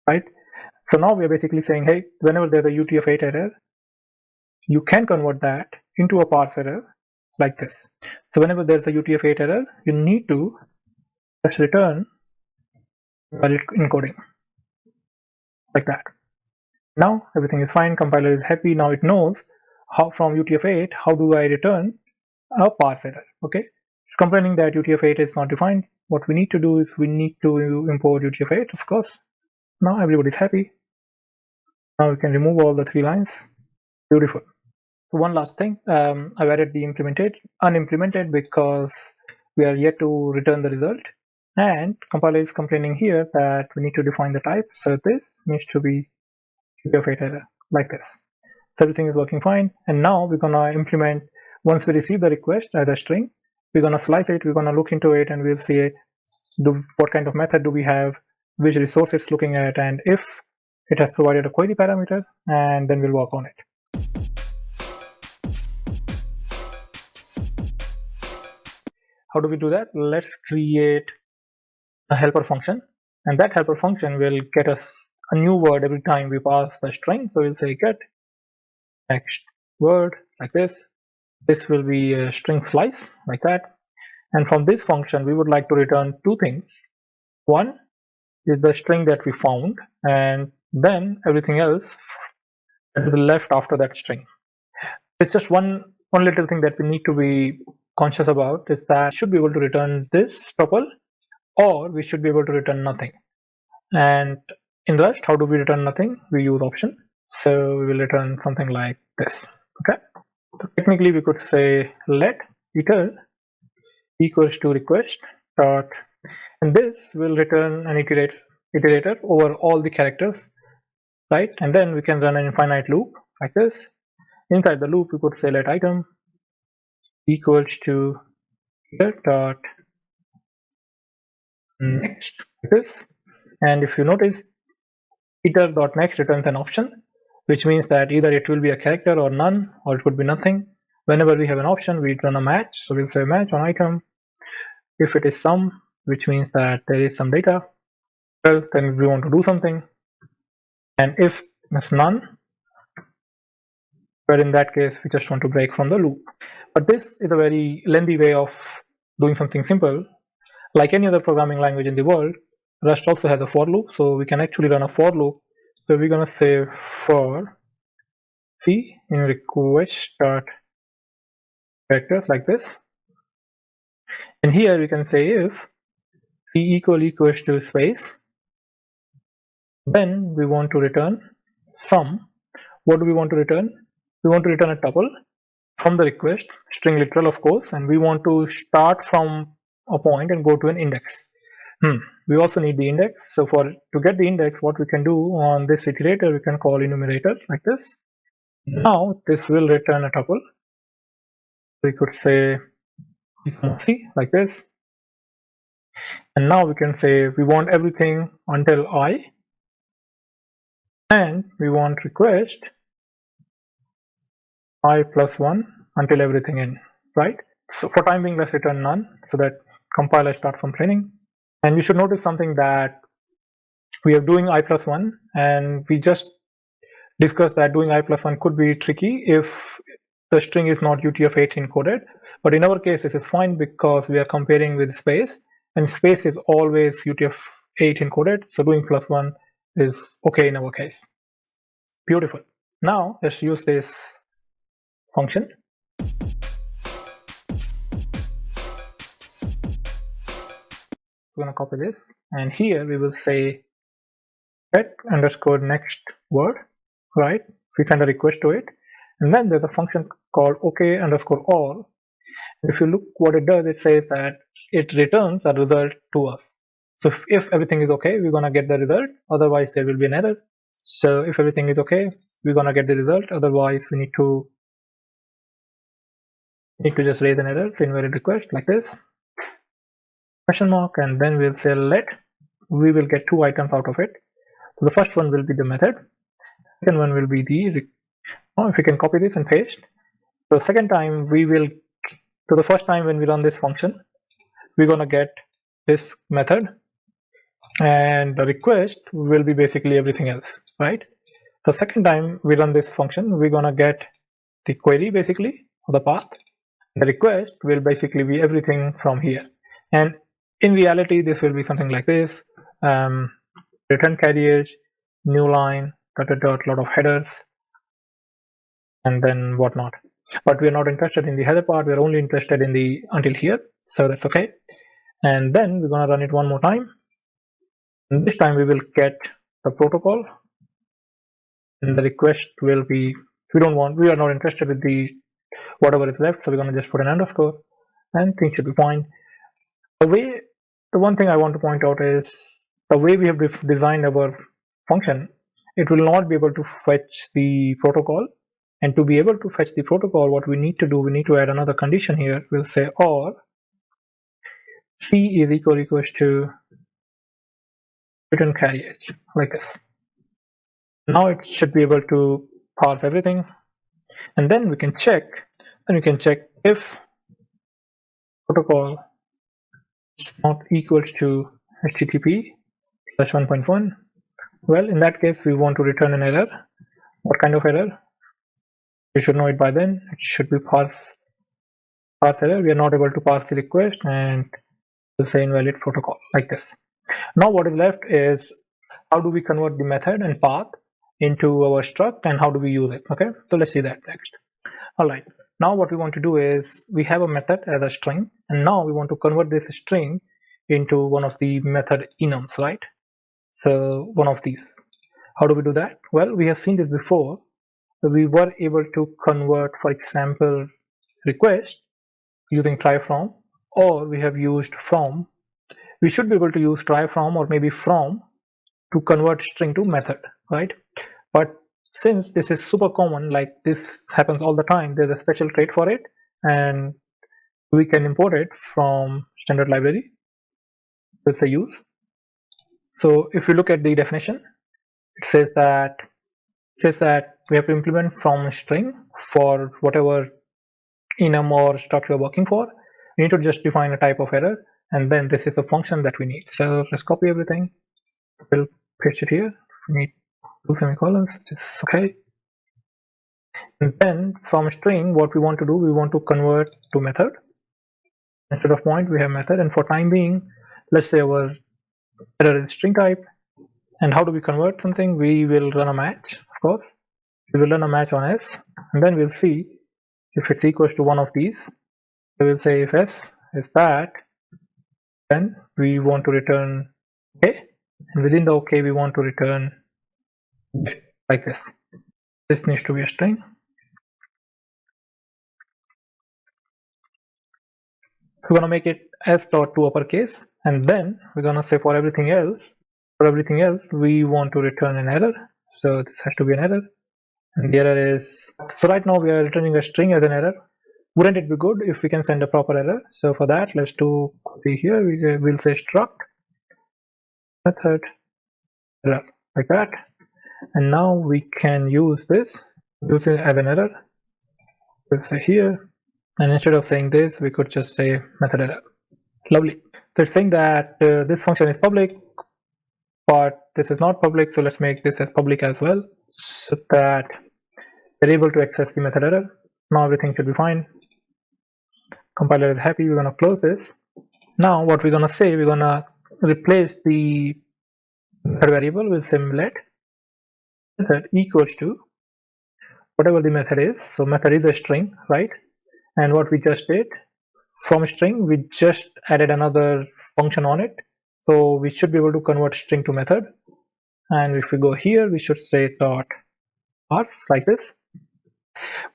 right? So now we are basically saying, hey, whenever there's a UTF-8 error, you can convert that into a parse error like this. So whenever there's a UTF-8 error, you need to just return valid encoding like that. Now everything is fine, compiler is happy. Now it knows how from UTF-8 how do I return a parse error. Okay, it's complaining that UTF-8 is not defined. What we need to do is we need to import UTF-8, of course. Now everybody's happy. Now we can remove all the 3 lines. Beautiful. So one last thing, I've added the unimplemented because we are yet to return the result, and compiler is complaining here that we need to define the type. So this needs to be UTF-8 error like this. So everything is working fine, and now we're gonna implement, once we receive the request as a string, we're gonna slice it, we're gonna look into it, and we'll see what kind of method do we have, which resource it's looking at, and if it has provided a query parameter, and then we'll work on it. How do we do that? Let's create a helper function, and that helper function will get us a new word every time we pass the string. So we'll say get next word like this. This will be a string slice like that, and from this function we would like to return 2 things. One is the string that we found, and then everything else that is left after that string. It's just one little thing that we need to be conscious about, is that we should be able to return this tuple, or we should be able to return nothing. And in Rust, how do we return nothing? We use option. So we will return something like this. Okay, so technically we could say let iter equals to request dot, and this will return an iterator over all the characters, right? And then we can run an infinite loop like this, Inside the loop, we could say let item equals to dot next, like this. And if you notice, iter.next returns an option, which means that either it will be a character or none, or it could be nothing. Whenever we have an option, we run a match. So we'll say match on item. If it is some, which means that there is some data, well, then we want to do something. And if it's none, well, in that case, we just want to break from the loop. But this is a very lengthy way of doing something simple. Like any other programming language in the world, Rust also has a for loop, so we can actually run a for loop. So we're gonna say for C in request dot characters like this, and here we can say if C equals to space, then we want to return sum. What do we want to return? We want to return a tuple from the request, string literal of course, and we want to start from a point and go to an index. We also need the index. So to get the index, what we can do on this iterator, we can call enumerator like this. Now this will return a tuple. We could say C like this. And now we can say we want everything until I, and we want request I plus 1 until everything in, right? So for time being, let's return none so that compiler starts complaining. And you should notice something, that we are doing I plus 1, and we just discussed that doing I plus 1 could be tricky if the string is not UTF-8 encoded. But in our case, this is fine because we are comparing with space, and space is always UTF-8 encoded. So doing plus 1 is okay in our case. Beautiful. Now let's use this function. We're going to copy this, and here we will say get underscore next word, right? We send a request to it, and then there's a function called OK underscore all. If you look what it does, it says that it returns a result to us. So if everything is okay, we're going to get the result. Otherwise, there will be an error. So if everything is okay, we're going to get the result. Otherwise, we need to just raise an error, so invalid request like this, question mark, and then we'll say let. We will get 2 items out of it. So the first one will be the method. Second one will be the, if we can copy this and paste. So second time we will, so the first time when we run this function, we're gonna get this method, and the request will be basically everything else, right? The second time we run this function, we're gonna get the query basically, or the path. The request will basically be everything from here. And in reality, this will be something like this: return carriage, new line, lot of headers, and then whatnot. But we're not interested in the header part. We're only interested in the until here. So that's okay. And then we're gonna run it one more time. And this time we will get the protocol, and the request will be, we are not interested with the whatever is left. So we're gonna just put an underscore, and things should be fine. The one thing I want to point out is the way we have designed our function, it will not be able to fetch the protocol. And to be able to fetch the protocol, what we need to do, we need to add another condition here. We'll say or C is equals to return carriage like this. Now it should be able to parse everything, and then we can check. If protocol is not equals to HTTP /1.1. Well, in that case, we want to return an error. What kind of error? You should know it by then. It should be parse error. We are not able to parse the request, and we'll say invalid protocol like this. Now what is left is how do we convert the method and path into our struct, and how do we use it? Okay, so let's see that next. All right, now what we want to do is we have a method as a string, and now we want to convert this string into one of the method enums, right? So one of these. How do we do that? Well, we have seen this before. We were able to convert, for example, request using try from, or we have used from. We should be able to use try from or maybe from to convert string to method, right? But since this is super common, like this happens all the time, there's a special trait for it, and we can import it from standard library. It's a use. So if you look at the definition, it says that we have to implement from a string for whatever enum or struct we're working for. We need to just define a type of error, and then this is a function that we need. So let's copy everything. We'll paste it here. We need 2 semicolons. It's okay. And then from string, what we want to do, we want to convert to method. Instead of point, we have method. And for time being, let's say our error is string type. And how do we convert something? We will run a match, of course. We will run a match on s, and then we'll see if it's equals to one of these. We will say if s is that, then we want to return okay, and within the okay we want to return like this. This needs to be a string. So we're going to make it s.to uppercase, and then we're going to say for everything else we want to return an error. So this has to be an error, and the error is, so right now we are returning a string as an error. Wouldn't it be good if we can send a proper error? So for that, let's do copy here. We'll say struct method error like that, and now we can use this as an error. We'll say here, and instead of saying this, we could just say method error. Lovely. So it's saying that this function is public, but this is not public. So let's make this as public as well, so that we're able to access the method error. Now everything should be fine. Compiler is happy. We're going to close this. Now what we're going to say, we're going to replace the method variable with let method equals to whatever the method is. So method is a string, right? And what we just did, from string we just added another function on it, so we should be able to convert string to method. And if we go here, we should say dot parse like this.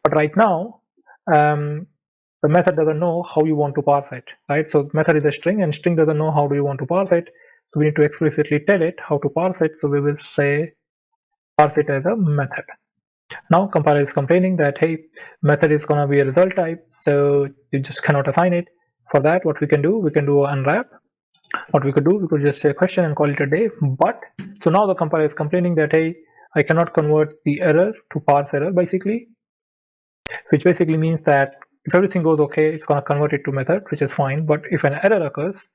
But right now the method doesn't know how you want to parse it, right? So method is a string, and string doesn't know how do you want to parse it, so we need to explicitly tell it how to parse it. So we will say parse it as a method. Now compiler is complaining that hey, method is going to be a result type, so you just cannot assign it. For that, what we can do unwrap. What we could do, we could just say question and call it a day. But so now the compiler is complaining that hey, I cannot convert the error to parse error, basically, which basically means that if everything goes okay, it's going to convert it to method, which is fine. But if an error occurs,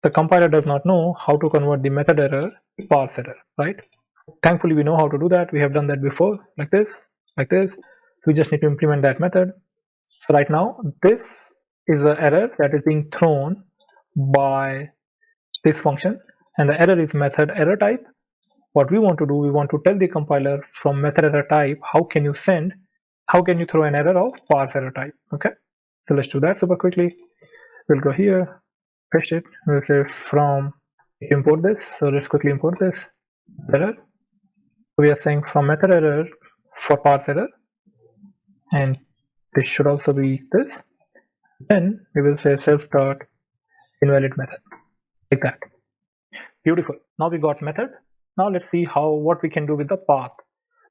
the compiler does not know how to convert the method error to parse error, right? Thankfully, we know how to do that. We have done that before, like this. So we just need to implement that method. So right now, this is the error that is being thrown by this function, and the error is method error type. What we want to do, we want to tell the compiler from method error type, how can you throw an error of parse error type? Okay, so let's do that super quickly. We'll go here, paste it, we'll say from import this. So let's quickly import this error. We are saying from method error for parse error, and this should also be this. Then we will say self dot invalid method like that. Beautiful. Now we got method. Now let's see what we can do with the path.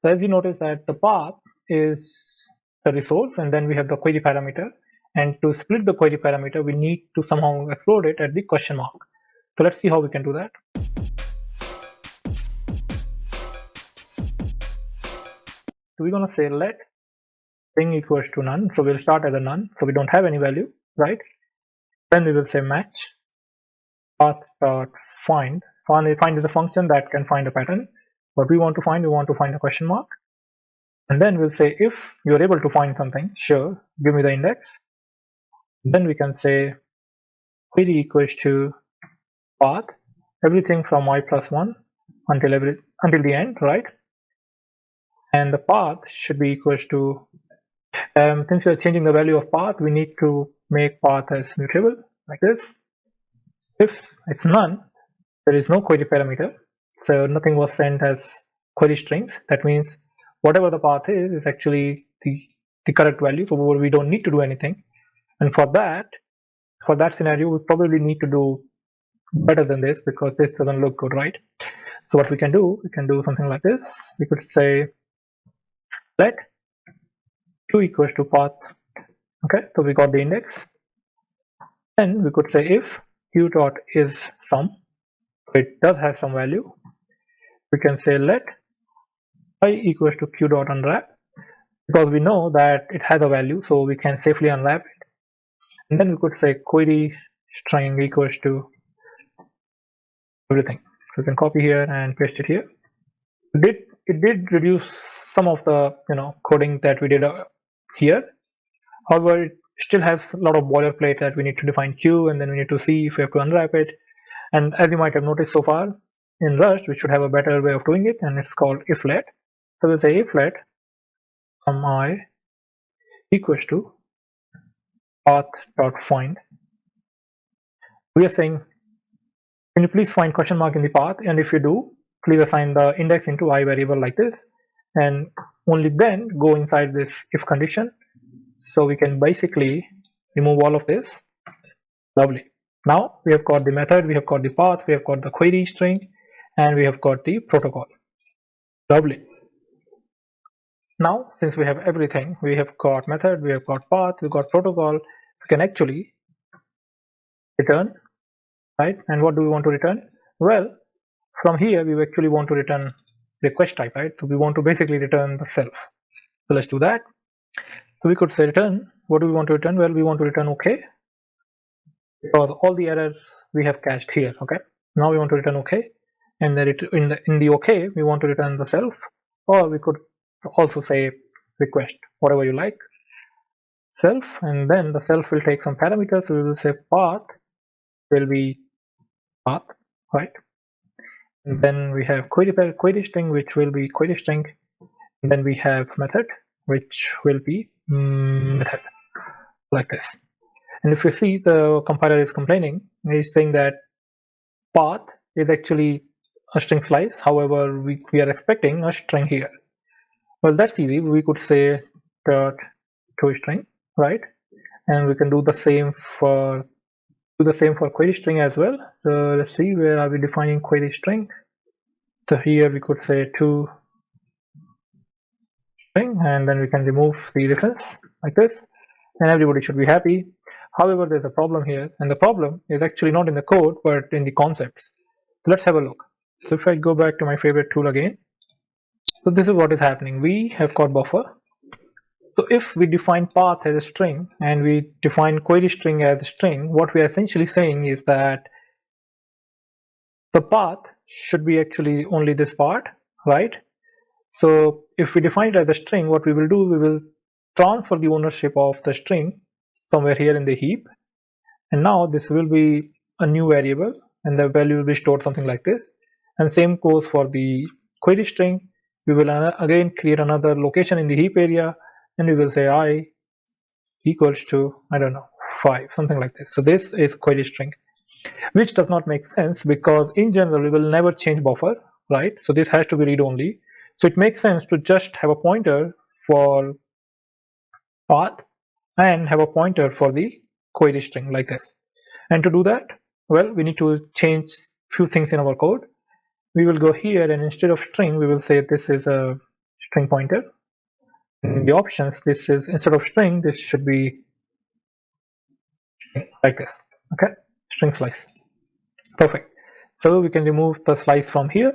So as you notice that the path is the resource, and then we have the query parameter, and to split the query parameter we need to somehow explode it at the question mark. So let's see how we can do that. So we're going to say let string equals to none. So we'll start as a none, so we don't have any value, right? Then we will say match path dot find. Find is a function that can find a pattern. What we want to find a question mark, and then we'll say if you're able to find something, sure, give me the index. Then we can say query equals to path, everything from i+1 until the end, right? And the path should be equals to, since we are changing the value of path, we need to make path as mutable like this. If it's none, there is no query parameter, so nothing was sent as query strings. That means whatever the path is actually the correct value, so we don't need to do anything. And for that scenario, we probably need to do better than this, because this doesn't look good, right? So what we can do something like this. We could say let q equals to path. Okay, so we got the index. Then we could say if q dot is sum, it does have some value. We can say let I equals to q dot unwrap, because we know that it has a value, so we can safely unwrap it. And then we could say query string equals to everything. So we can copy here and paste it here. It did reduce some of the coding that we did here. However, it still has a lot of boilerplate that we need to define q, and then we need to see if we have to unwrap it. And as you might have noticed so far, in Rust we should have a better way of doing it, and it's called if let. So we'll say if let sum I equals to path dot find. We are saying, can you please find question mark in the path, and if you do, please assign the index into I variable like this, and only then go inside this if condition. So we can basically remove all of this. Lovely. Now we have got the method, we have got the path, we have got the query string, and we have got the protocol. Lovely. Now since we have everything, we have got method, we have got path, we got protocol, we can actually return, right? And what do we want to return? Well, from here we actually want to return request type, right? So we want to basically return the self. So let's do that. So we could say return, what do we want to return? Well, we want to return OK, because all the errors we have cached here. Okay, now we want to return OK, and then in the OK we want to return the self, or we could also say request, whatever you like, self, and then the self will take some parameters. So we will say path will be path, right? And then we have query string, which will be query string, and then we have method, which will be method, like this. And if you see, the compiler is complaining, he's saying that path is actually a string slice, however we are expecting a string here. Well, that's easy. We could say dot toString, right? And we can do the same for query string as well. So let's see, where are we defining query string? So here we could say to string, and then we can remove the reference like this, and everybody should be happy. However, there's a problem here, and the problem is actually not in the code but in the concepts. So let's have a look. So if I go back to my favorite tool again, so this is what is happening. We have got buffer. So if we define path as a string and we define query string as a string, what we are essentially saying is that the path should be actually only this part, right? So if we define it as a string, what we will do, we will transfer the ownership of the string somewhere here in the heap, and now this will be a new variable, and the value will be stored something like this. And same goes for the query string. We will again create another location in the heap area, and we will say I equals to, I don't know, 5, something like this. So this is query string, which does not make sense because in general we will never change buffer, right? So this has to be read only. So it makes sense to just have a pointer for path and have a pointer for the query string like this. And to do that, well, we need to change few things in our code. We will go here, and instead of string we will say this is a string pointer. In the options, this is, instead of string, this should be like this. Okay, string slice. Perfect. So we can remove the slice from here,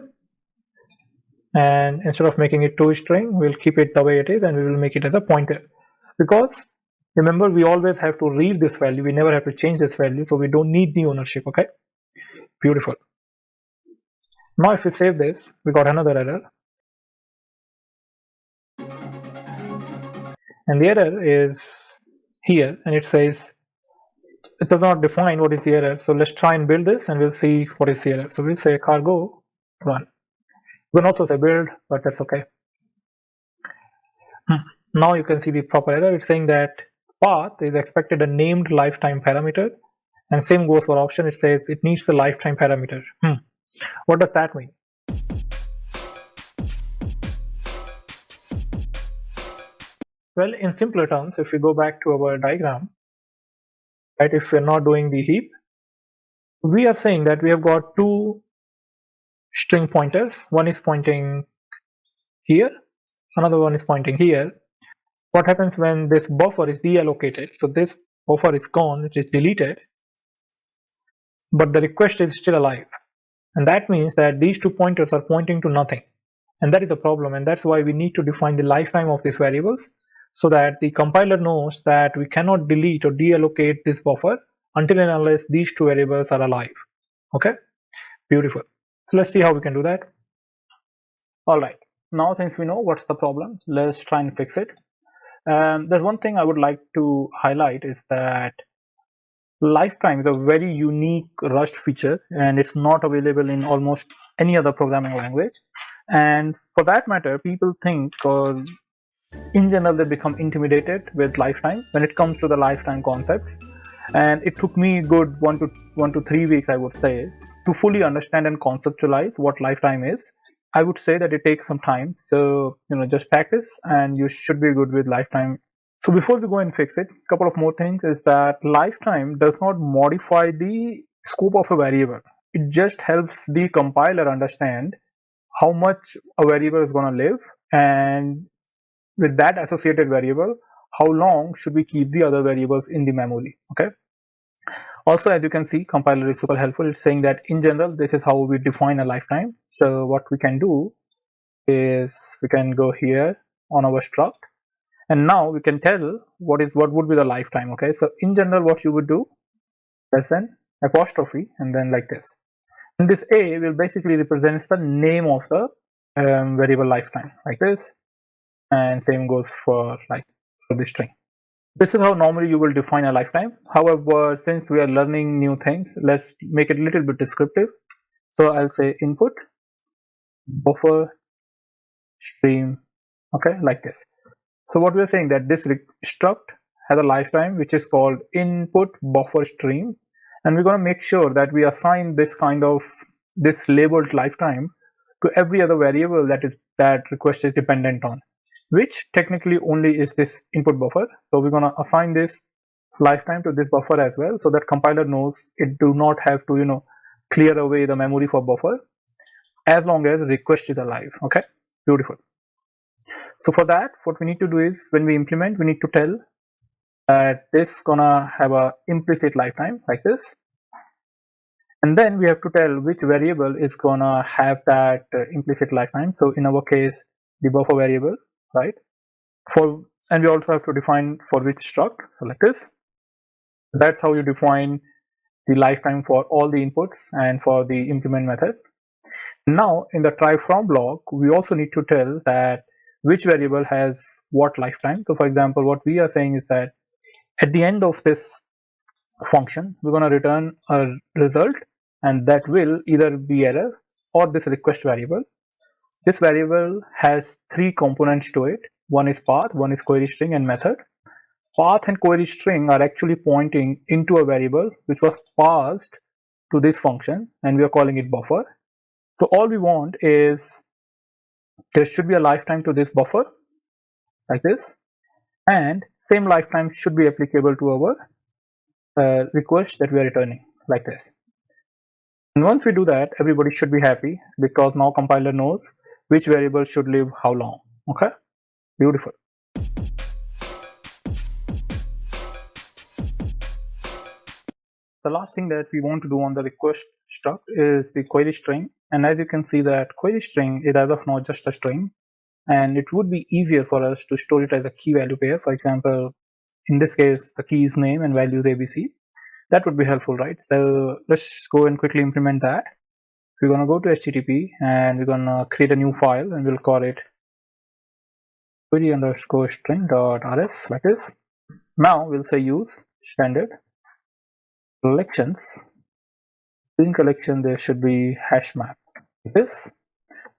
and instead of making it to string, we'll keep it the way it is, and we will make it as a pointer, because remember, we always have to read this value, we never have to change this value, so we don't need the ownership. Okay, beautiful. Now if we save this, we got another error, and the error is here, and it says it does not define what is the error. So let's try and build this, and we'll see what is the error. So we'll say cargo run. You can also say build, but that's okay. Now you can see the proper error. It's saying that path is expected a named lifetime parameter, and same goes for option. It says it needs the lifetime parameter. What does that mean? Well, in simpler terms, if we go back to our diagram, right, if we're not doing the heap, we are saying that we have got two string pointers. One is pointing here, another one is pointing here. What happens when this buffer is deallocated? So this buffer is gone, it is deleted, but the request is still alive. And that means that these two pointers are pointing to nothing. And that is a problem, and that's why we need to define the lifetime of these variables so that the compiler knows that we cannot delete or deallocate this buffer until and unless these two variables are alive. Okay, beautiful. So let's see how we can do that. All right, now since we know what's the problem, let's try and fix it. There's one thing I would like to highlight is that lifetime is a very unique Rust feature, and it's not available in almost any other programming language. And for that matter, people think, or in general, they become intimidated with lifetime when it comes to the lifetime concepts. And it took me good 1 to 3 weeks, I would say, to fully understand and conceptualize what lifetime is. I would say that it takes some time, so just practice and you should be good with lifetime. So before we go and fix it, a couple of more things is that lifetime does not modify the scope of a variable. It just helps the compiler understand how much a variable is going to live, and with that associated variable, how long should we keep the other variables in the memory. Okay. Also, as you can see, compiler is super helpful. It's saying that in general, this is how we define a lifetime. So what we can do is we can go here on our struct, and now we can tell what would be the lifetime. Okay, so in general, what you would do, less than apostrophe, and then like this. And this a will basically represent the name of the variable lifetime, like this, and same goes for the string. This is how normally you will define a lifetime. However, since we are learning new things, let's make it a little bit descriptive. So I'll say input buffer stream, okay, like this. So what we are saying that this struct has a lifetime which is called input buffer stream, and we're going to make sure that we assign this labeled lifetime to every other variable that request is dependent on, which technically only is this input buffer. So we're going to assign this lifetime to this buffer as well, so that compiler knows it do not have to clear away the memory for buffer as long as request is alive. Okay, beautiful. So for that, what we need to do is when we implement, we need to tell that this gonna have a implicit lifetime like this, and then we have to tell which variable is gonna have that implicit lifetime. So in our case, the buffer variable, right? And we also have to define for which struct. So like this. That's how you define the lifetime for all the inputs and for the implement method. Now in the try from block, we also need to tell that which variable has what lifetime. So for example, what we are saying is that at the end of this function, we're going to return a result, and that will either be error or this request variable. This variable has three components to it. One is path, one is query string, and method. Path and query string are actually pointing into a variable which was passed to this function, and we are calling it buffer. So all we want is there should be a lifetime to this buffer like this, and same lifetime should be applicable to our request that we are returning like this. And once we do that, everybody should be happy because now compiler knows which variable should live how long. Okay, beautiful. The last thing that we want to do on the request struct is the query string, and as you can see that query string is as of now just a string, and it would be easier for us to store it as a key value pair. For example, in this case, the key is name and value is ABC. That would be helpful, right? So let's go and quickly implement that. We're going to go to HTTP and we're going to create a new file, and we'll call it query_string.rs like this. Now we'll say use standard collections. In collection there should be Hashmap like this,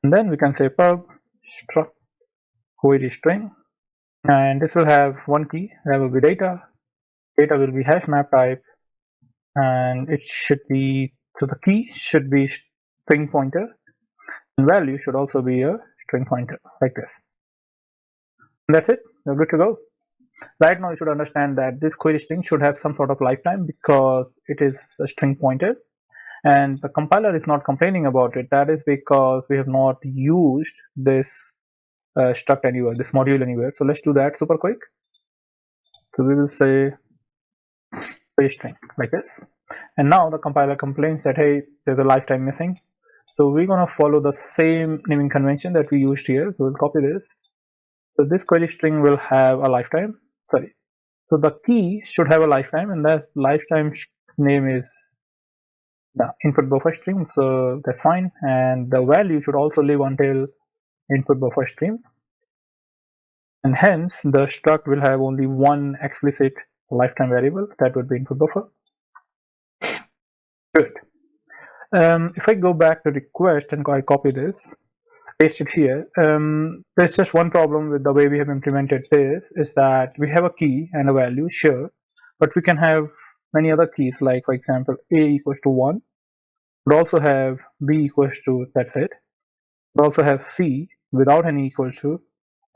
and then we can say pub struct query string, and this will have one key. That will be data will be Hashmap type, and it should be, so the key should be string pointer, and value should also be a string pointer like this. And that's it, you're good to go. Right now you should understand that this query string should have some sort of lifetime because it is a string pointer, and the compiler is not complaining about it. That is because we have not used this struct anywhere, this module anywhere. So let's do that super quick. So we will say string like this, and now the compiler complains that hey, there's a lifetime missing. So we're gonna follow the same naming convention that we used here. So we'll copy this. So this query string will have a lifetime. Sorry. So the key should have a lifetime, and that lifetime name is the input buffer stream. So that's fine, and the value should also live until input buffer stream, and hence the struct will have only one explicit lifetime variable, that would be input buffer. Good. If I go back to request and I copy this, paste it here, there's just one problem with the way we have implemented this, is that we have a key and a value, sure, but we can have many other keys, like for example a equals to 1, but also have b equals to, that's it, but also have c without any equal to,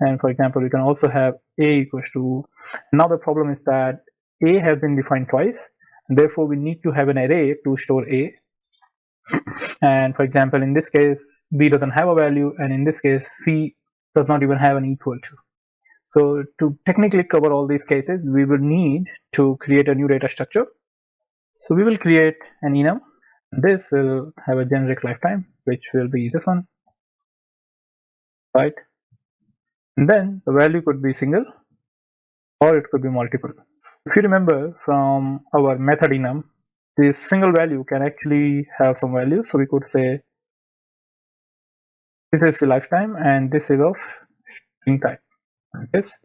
and for example we can also have a equals to. Now the problem is that a has been defined twice, and therefore we need to have an array to store a. And for example, in this case b doesn't have a value, and in this case c does not even have an equal to. So to technically cover all these cases, we will need to create a new data structure. So we will create an enum. This will have a generic lifetime, which will be this one, right? And then the value could be single or it could be multiple. If you remember from our method enum, this single value can actually have some value. So we could say this is the lifetime and this is of string type. Yes.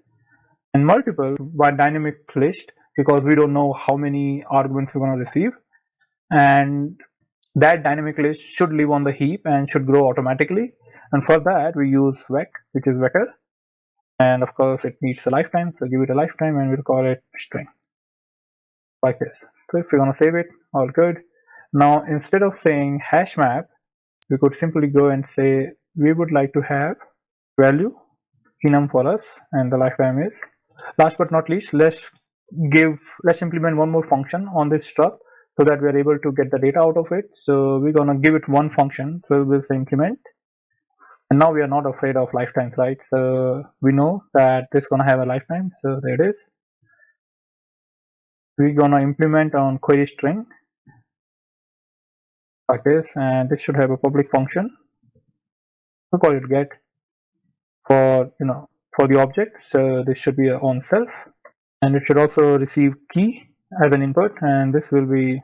And multiple by dynamic list, because we don't know how many arguments we're going to receive, and that dynamic list should live on the heap and should grow automatically. And for that we use vec, which is vector, and of course it needs a lifetime, so give it a lifetime and we'll call it string like this. So if we're going to save it, all good. Now instead of saying hashmap, we could simply go and say we would like to have value enum for us, and the lifetime is. Last but not least, let's implement one more function on this struct so that we're able to get the data out of it. So we're gonna give it one function. So we'll say implement, and now we are not afraid of lifetimes, right? So we know that this is gonna have a lifetime. So there it is. We're gonna implement on query string like this, and this should have a public function. We'll call it get for for the object. So this should be on self, and it should also receive key as an input, and this will be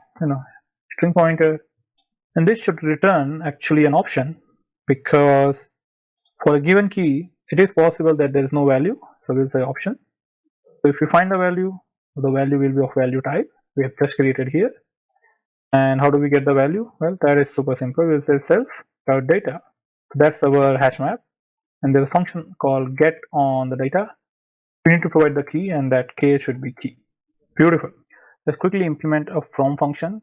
string pointer, and this should return actually an option, because for a given key it is possible that there is no value. So we'll say option. So if you find the value will be of value type we have just created here. And how do we get the value? Well, that is super simple. We'll say self.data. That's our hash map, and there's a function called get on the data. We need to provide the key, and that k should be key. Beautiful. Let's quickly implement a from function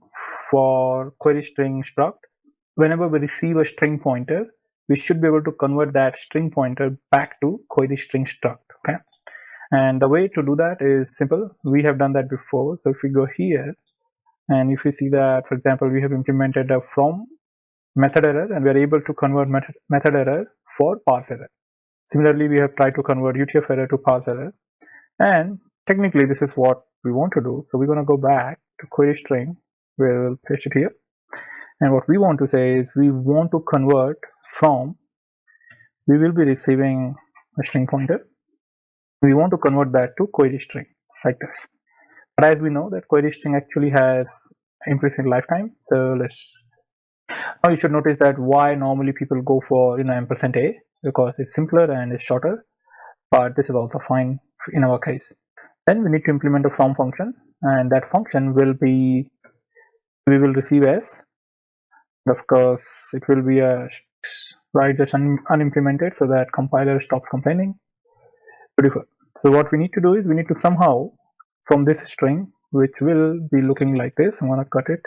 for query string struct. Whenever we receive a string pointer, we should be able to convert that string pointer back to query string struct. Okay, and the way to do that is simple. We have done that before. So if we go here, and if you see that, for example, we have implemented a from method error, and we are able to convert method error for parse error. Similarly, we have tried to convert UTF error to parse error, and technically this is what we want to do. So we're going to go back to query string. We'll paste it here, and what we want to say is we want to convert from, we will be receiving a string pointer, we want to convert that to query string like this. But as we know that query string actually has implicit lifetime, so now you should notice that why normally people go for %a, because it's simpler and it's shorter, but this is also fine in our case. Then we need to implement a from function, and that function will be, we will receive as, of course it will be a right that's unimplemented, so that compiler stops complaining. Beautiful. So what we need to do is we need to somehow, from this string, which will be looking like this, I'm going to cut it,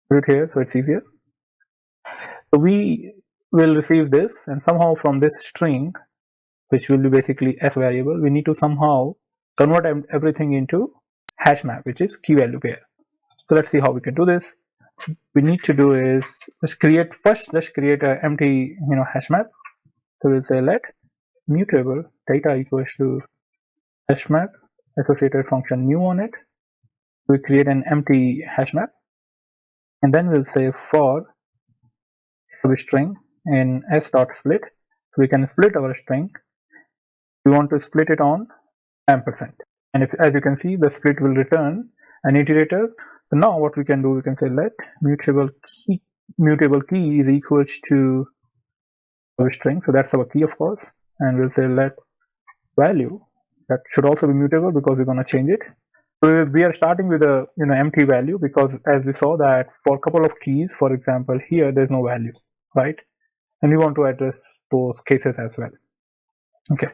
put it here so it's easier. So we will receive this, and somehow from this string, which will be basically s variable, we need to somehow convert everything into hash map, which is key value pair. So let's see how we can do this. We need to do is let's create an empty hash map. So we'll say let mutable data equals to hashmap associated function new on it. We create an empty hashmap, and then we'll say for substring in s.split. So we can split our string. We want to split it on ampersand, and if, as you can see, the split will return an iterator. So now what we can do, we can say let mutable key is equals to string. So that's our key, of course, and we'll say let value, that should also be mutable because we're going to change it. So we are starting with a empty value, because as we saw that for a couple of keys, for example here, there's no value, right? And we want to address those cases as well. Okay,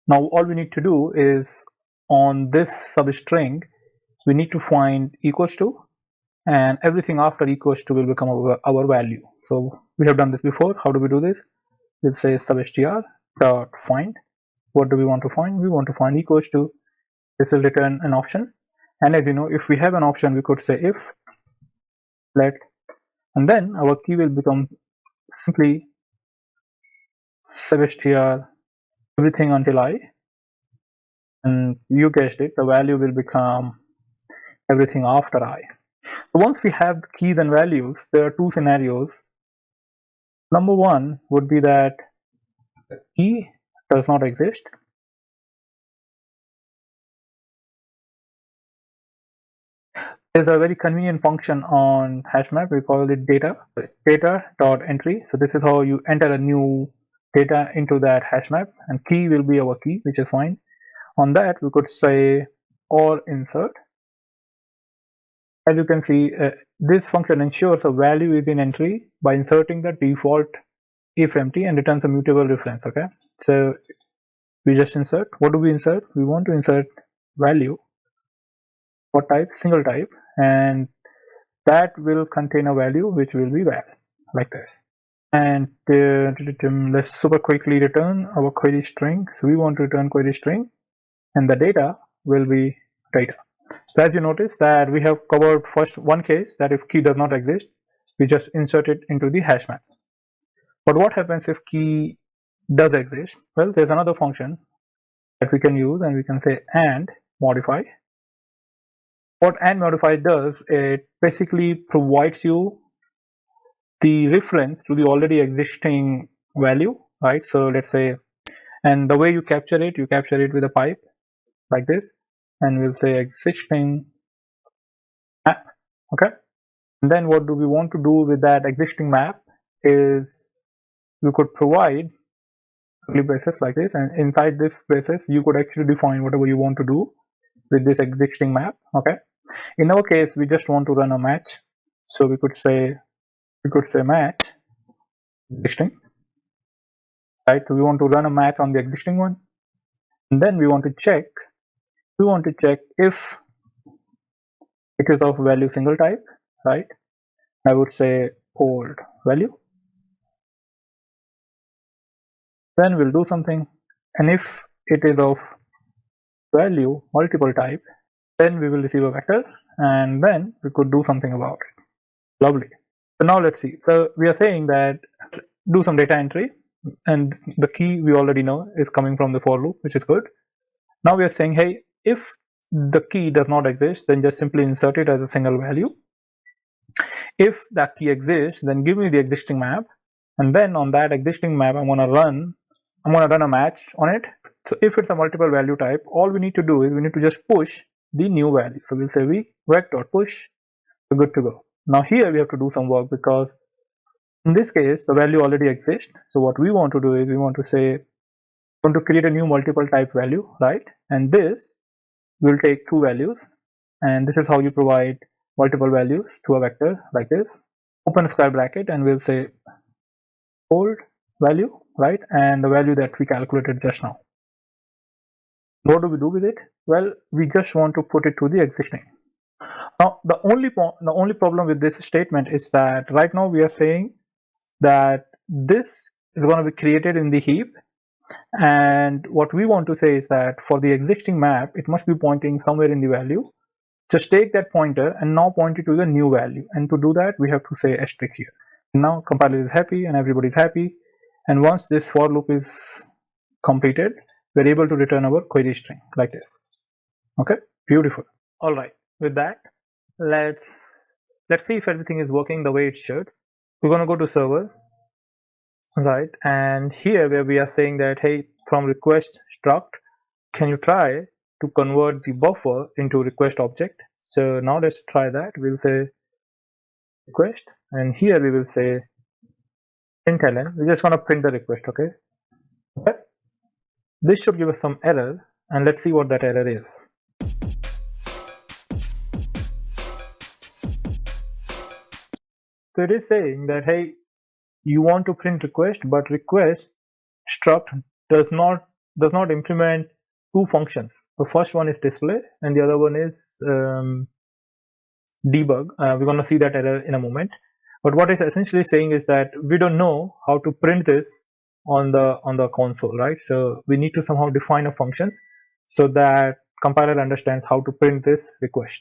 now all we need to do is on this substring we need to find equals to, and everything after equals to will become our value. So we have done this before. How do we do this? We'll say substr dot find. What do we want to find? We want to find equals to. This will return an option, and as you know, if we have an option, we could say if let, and then our key will become simply substr everything until I, and you guessed it, the value will become everything after I. So once we have keys and values, there are two scenarios. Number one would be that the key does not exist. There's a very convenient function on Hashmap. We call it data.entry. So this is how you enter a new data into that Hashmap, and key will be our key, which is fine. On that, we could say or insert. As you can see, this function ensures a value is in entry by inserting the default if empty and returns a mutable reference. Okay, so we just insert. What do we insert? We want to insert value for type, single type, and that will contain a value which will be val, like this. And let's super quickly return our query string. So we want to return query string, and the data will be data. So as you notice that we have covered first one case, that if key does not exist, we just insert it into the hash map. But what happens if key does exist? Well, there's another function that we can use, and we can say and modify. What and modify does, it basically provides you the reference to the already existing value, right? So let's say, and the way you capture it with a pipe like this, and we'll say existing map. Okay, and then what do we want to do with that existing map is we could provide curly braces like this, and inside this braces you could actually define whatever you want to do with this existing map. Okay, in our case we just want to run a match, so we could say match existing, right? So we want to run a match on the existing one, and then we want to check if it is of value single type, right? I would say old value, then we'll do something, and if it is of value multiple type, then we will receive a vector, and then we could do something about it. Lovely. So now let's see. So we are saying that do some data entry, and the key we already know is coming from the for loop, which is good. Now we are saying, hey, if the key does not exist, then just simply insert it as a single value. If that key exists, then give me the existing map, and then on that existing map I'm gonna run a match on it. So if it's a multiple value type, all we need to do is we need to just push the new value. So we'll say vec.push, so good to go. Now here we have to do some work, because in this case the value already exists. So what we want to do is we want to create a new multiple type value, right? And this will take two values, and this is how you provide multiple values to a vector like this. Open square bracket, and we'll say old value, right? And the value that we calculated just now. What do we do with it? Well, we just want to put it to the existing. Now the only problem with this statement is that right now we are saying that this is going to be created in the heap, and what we want to say is that for the existing map it must be pointing somewhere in the value. Just take that pointer and now point it to the new value, and to do that we have to say asterisk here. Now compiler is happy and everybody is happy, and once this for loop is completed, we're able to return our query string like this. Okay, beautiful. All right, with that, let's see if everything is working the way it should. We're going to go to server, right? And here where we are saying that, hey, from request struct, can you try to convert the buffer into request object? So now let's try that. We'll say request, and here we will say println. We're just going to print the request. Okay, this should give us some error, and let's see what that error is. So it is saying that, hey, you want to print request, but request struct does not implement two functions. The first one is display and the other one is debug. We're going to see that error in a moment. But what it's essentially saying is that we don't know how to print this on the console, right? So we need to somehow define a function so that compiler understands how to print this request.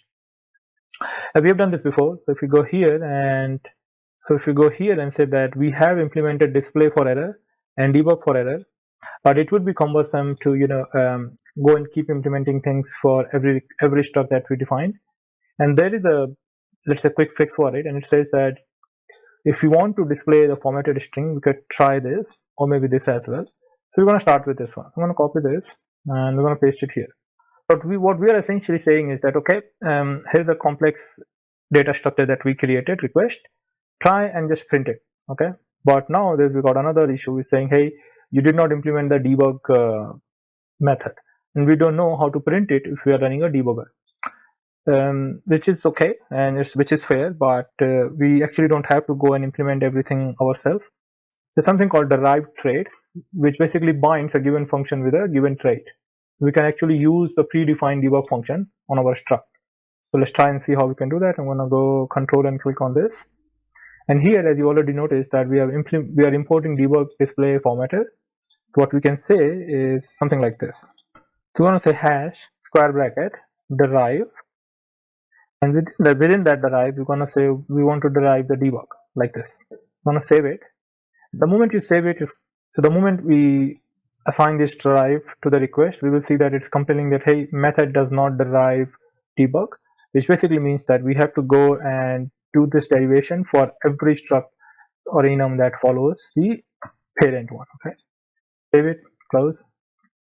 We have done this before. So if you go here and say that we have implemented display for error and debug for error, but it would be cumbersome to go and keep implementing things for every struct that we define. And there is a, let's say, quick fix for it, and it says that if you want to display the formatted string, we could try this or maybe this as well. So we're going to start with this one. So I'm going to copy this and we're going to paste it here. But what we are essentially saying is that, okay, here's a complex data structure that we created, request, try and just print it. Okay, but now we got another issue is saying, hey, you did not implement the debug method, and we don't know how to print it if we are running a debugger, which is okay and which is fair, but we actually don't have to go and implement everything ourselves. There's something called derived traits, which basically binds a given function with a given trait. We can actually use the predefined debug function on our struct. So let's try and see how we can do that. I'm going to go control and click on this. And here, as you already noticed, that we are importing debug display formatter. So what we can say is something like this. So we're going to say hash square bracket derive, and within that derive, we're going to say we want to derive the debug like this. We're going to save it. The moment you save it, so the moment we assign this derive to the request, we will see that it's complaining that, hey, method does not derive debug, which basically means that we have to go and do this derivation for every struct or enum that follows the parent one. Okay, save it, close.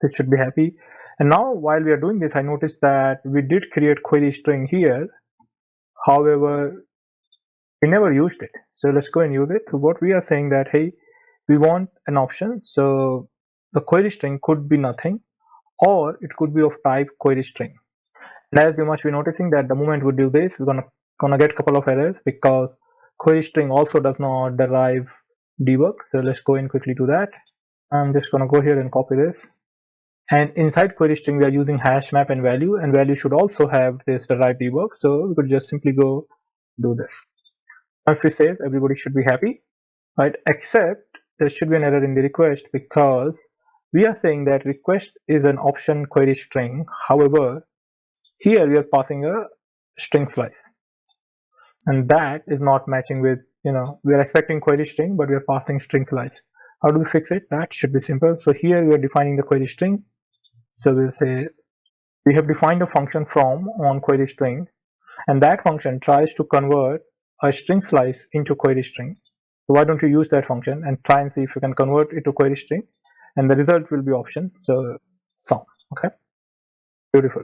It should be happy. And now while we are doing this, I noticed that we did create query string here. However, we never used it. So let's go and use it. So what we are saying that, hey, we want an option. So the query string could be nothing, or it could be of type query string. And as you must be noticing that the moment we do this, we're gonna get a couple of errors because query string also does not derive debug. So let's go in quickly to that. I'm just gonna go here and copy this. And inside query string, we are using hashmap and value should also have this derive debug. So we could just simply go do this. Now if we save, everybody should be happy, right? Except there should be an error in the request because we are saying that request is an option query string. However, here we are passing a string slice, and that is not matching with, we are expecting query string, but we are passing string slice. How do we fix it? That should be simple. So here we are defining the query string. So we'll say we have defined a function from on query string, and that function tries to convert a string slice into query string. So why don't you use that function and try and see if you can convert it to query string, and the result will be option. So sum. Okay, beautiful.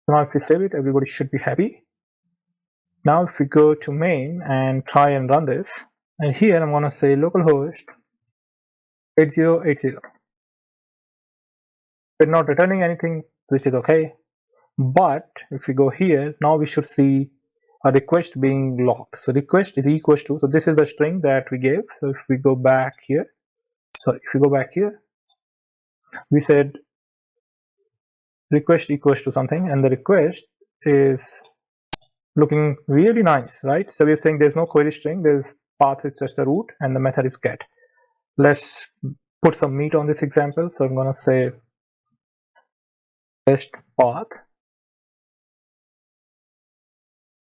So now if we save it, everybody should be happy. Now if we go to main and try and run this, and here I'm going to say localhost 8080. We're not returning anything, which is okay. But if we go here, now we should see a request being logged. So request is equals to, so this is the string that we gave. So if we go back here, we said request equals to something, and the request is looking really nice, right? So we're saying there's no query string, there's path is just a root, and the method is get. Let's put some meat on this example. So I'm going to say test path.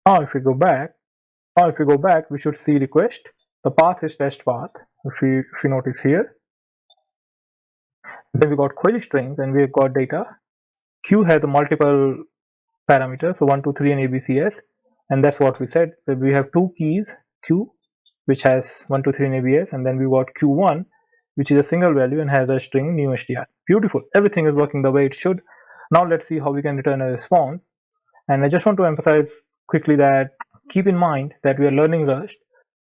Now if we go back, we should see request. The path is test path. If you notice here, Then we got query strings and we've got data. Q has a multiple parameters, so 1, 2, 3 and ABCS, and that's what we said. So we have two keys, Q, which has 1, 2, 3 and ABS, and then we got Q1, which is a single value and has a string new str. Beautiful. Everything is working the way it should. Now let's see how we can return a response. And I just want to emphasize quickly that keep in mind that we are learning Rust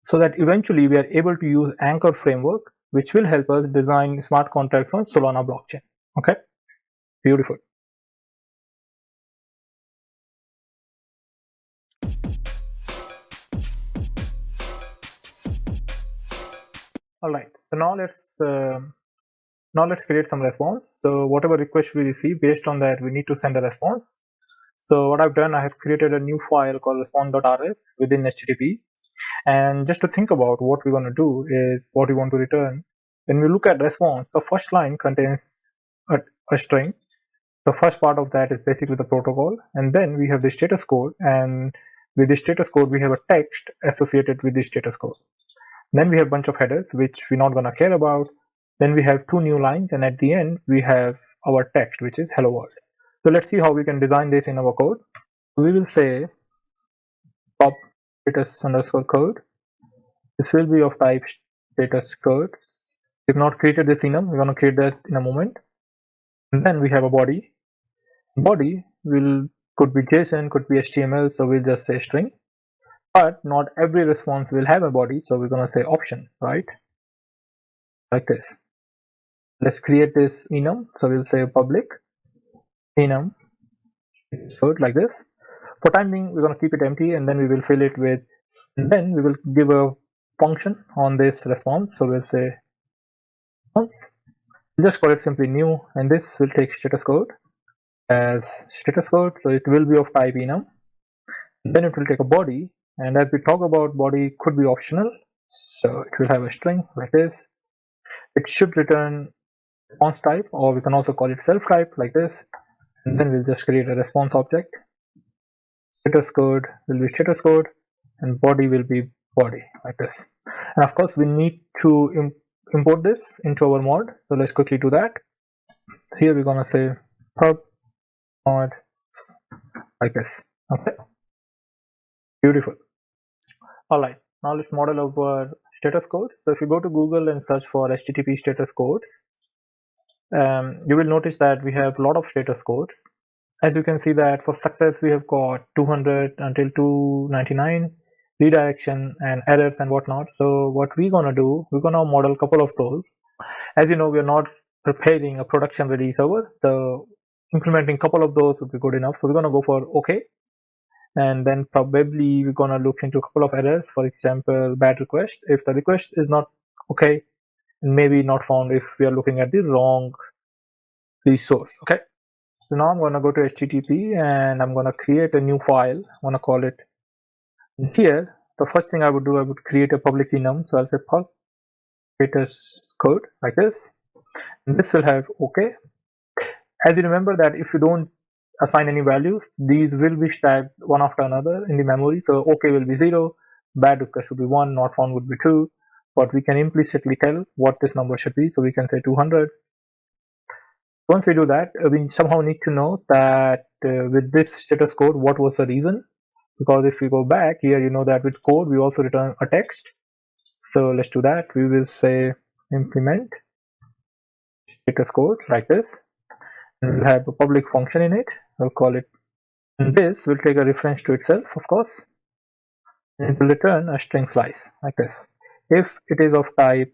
so that eventually we are able to use Anchor framework, which will help us design smart contracts on Solana blockchain. Okay, beautiful. All right, so now let's create some response. So whatever request we receive, based on that we need to send a response. So what I've done, I have created a new file called response.rs within HTTP. And just to think about what we want to do is what we want to return. When we look at response, the first line contains a string. The first part of that is basically the protocol, and then we have the status code, and with the status code we have a text associated with the status code. Then we have a bunch of headers which we're not going to care about. Then we have two new lines, and at the end we have our text, which is hello world. So let's see how we can design this in our code. We will say pop status underscore code. This will be of type status code. We've not created this enum. We're going to create that in a moment. And then we have a body. Body could be JSON, could be HTML, so we'll just say string. But not every response will have a body, so we're going to say option, right? Like this. Let's create this enum. So we'll say public enum code like this. For time being, we're going to keep it empty, and then we will fill it with, and then we will give a function on this response. So we'll say response. We'll just call it simply new, and this will take status code as status code. So it will be of type enum. Then it will take a body, and as we talk about, body could be optional. So it will have a string like this. It should return response type, or we can also call it self type like this. And then we'll just create a response object. Status code will be status code, and body will be body like this. And of course, we need to import this into our mod. So let's quickly do that. Here we're gonna say pub mod like this. Okay, beautiful. All right, now let's model our status codes. So if you go to Google and search for HTTP status codes, you will notice that we have a lot of status codes. As you can see that for success we have got 200 until 299, redirection and errors and whatnot. So what we're gonna do, we're gonna model a couple of those. As you know, we are not preparing a production ready server, so implementing a couple of those would be good enough. So we're gonna go for OK, and then probably we're gonna look into a couple of errors. For example, bad request. If the request is not okay, maybe not found if we are looking at the wrong resource. Okay, so now I'm gonna go to HTTP and I'm gonna create a new file. I'm gonna call it. Here, the first thing I would do, I would create a public enum. So I'll say pub status code like this, and this will have OK. As you remember that if you don't assign any values, these will be stacked one after another in the memory. So OK will be 0, bad request should be 1, not found would be 2, but we can implicitly tell what this number should be. So we can say 200. Once we do that, we somehow need to know that with this status code, what was the reason? Because if we go back here, you know that with code, we also return a text. So let's do that. We will say implement status code like this. And we'll have a public function in it. We'll call it, and this will take a reference to itself, of course. And it will return a string slice like this. If it is of type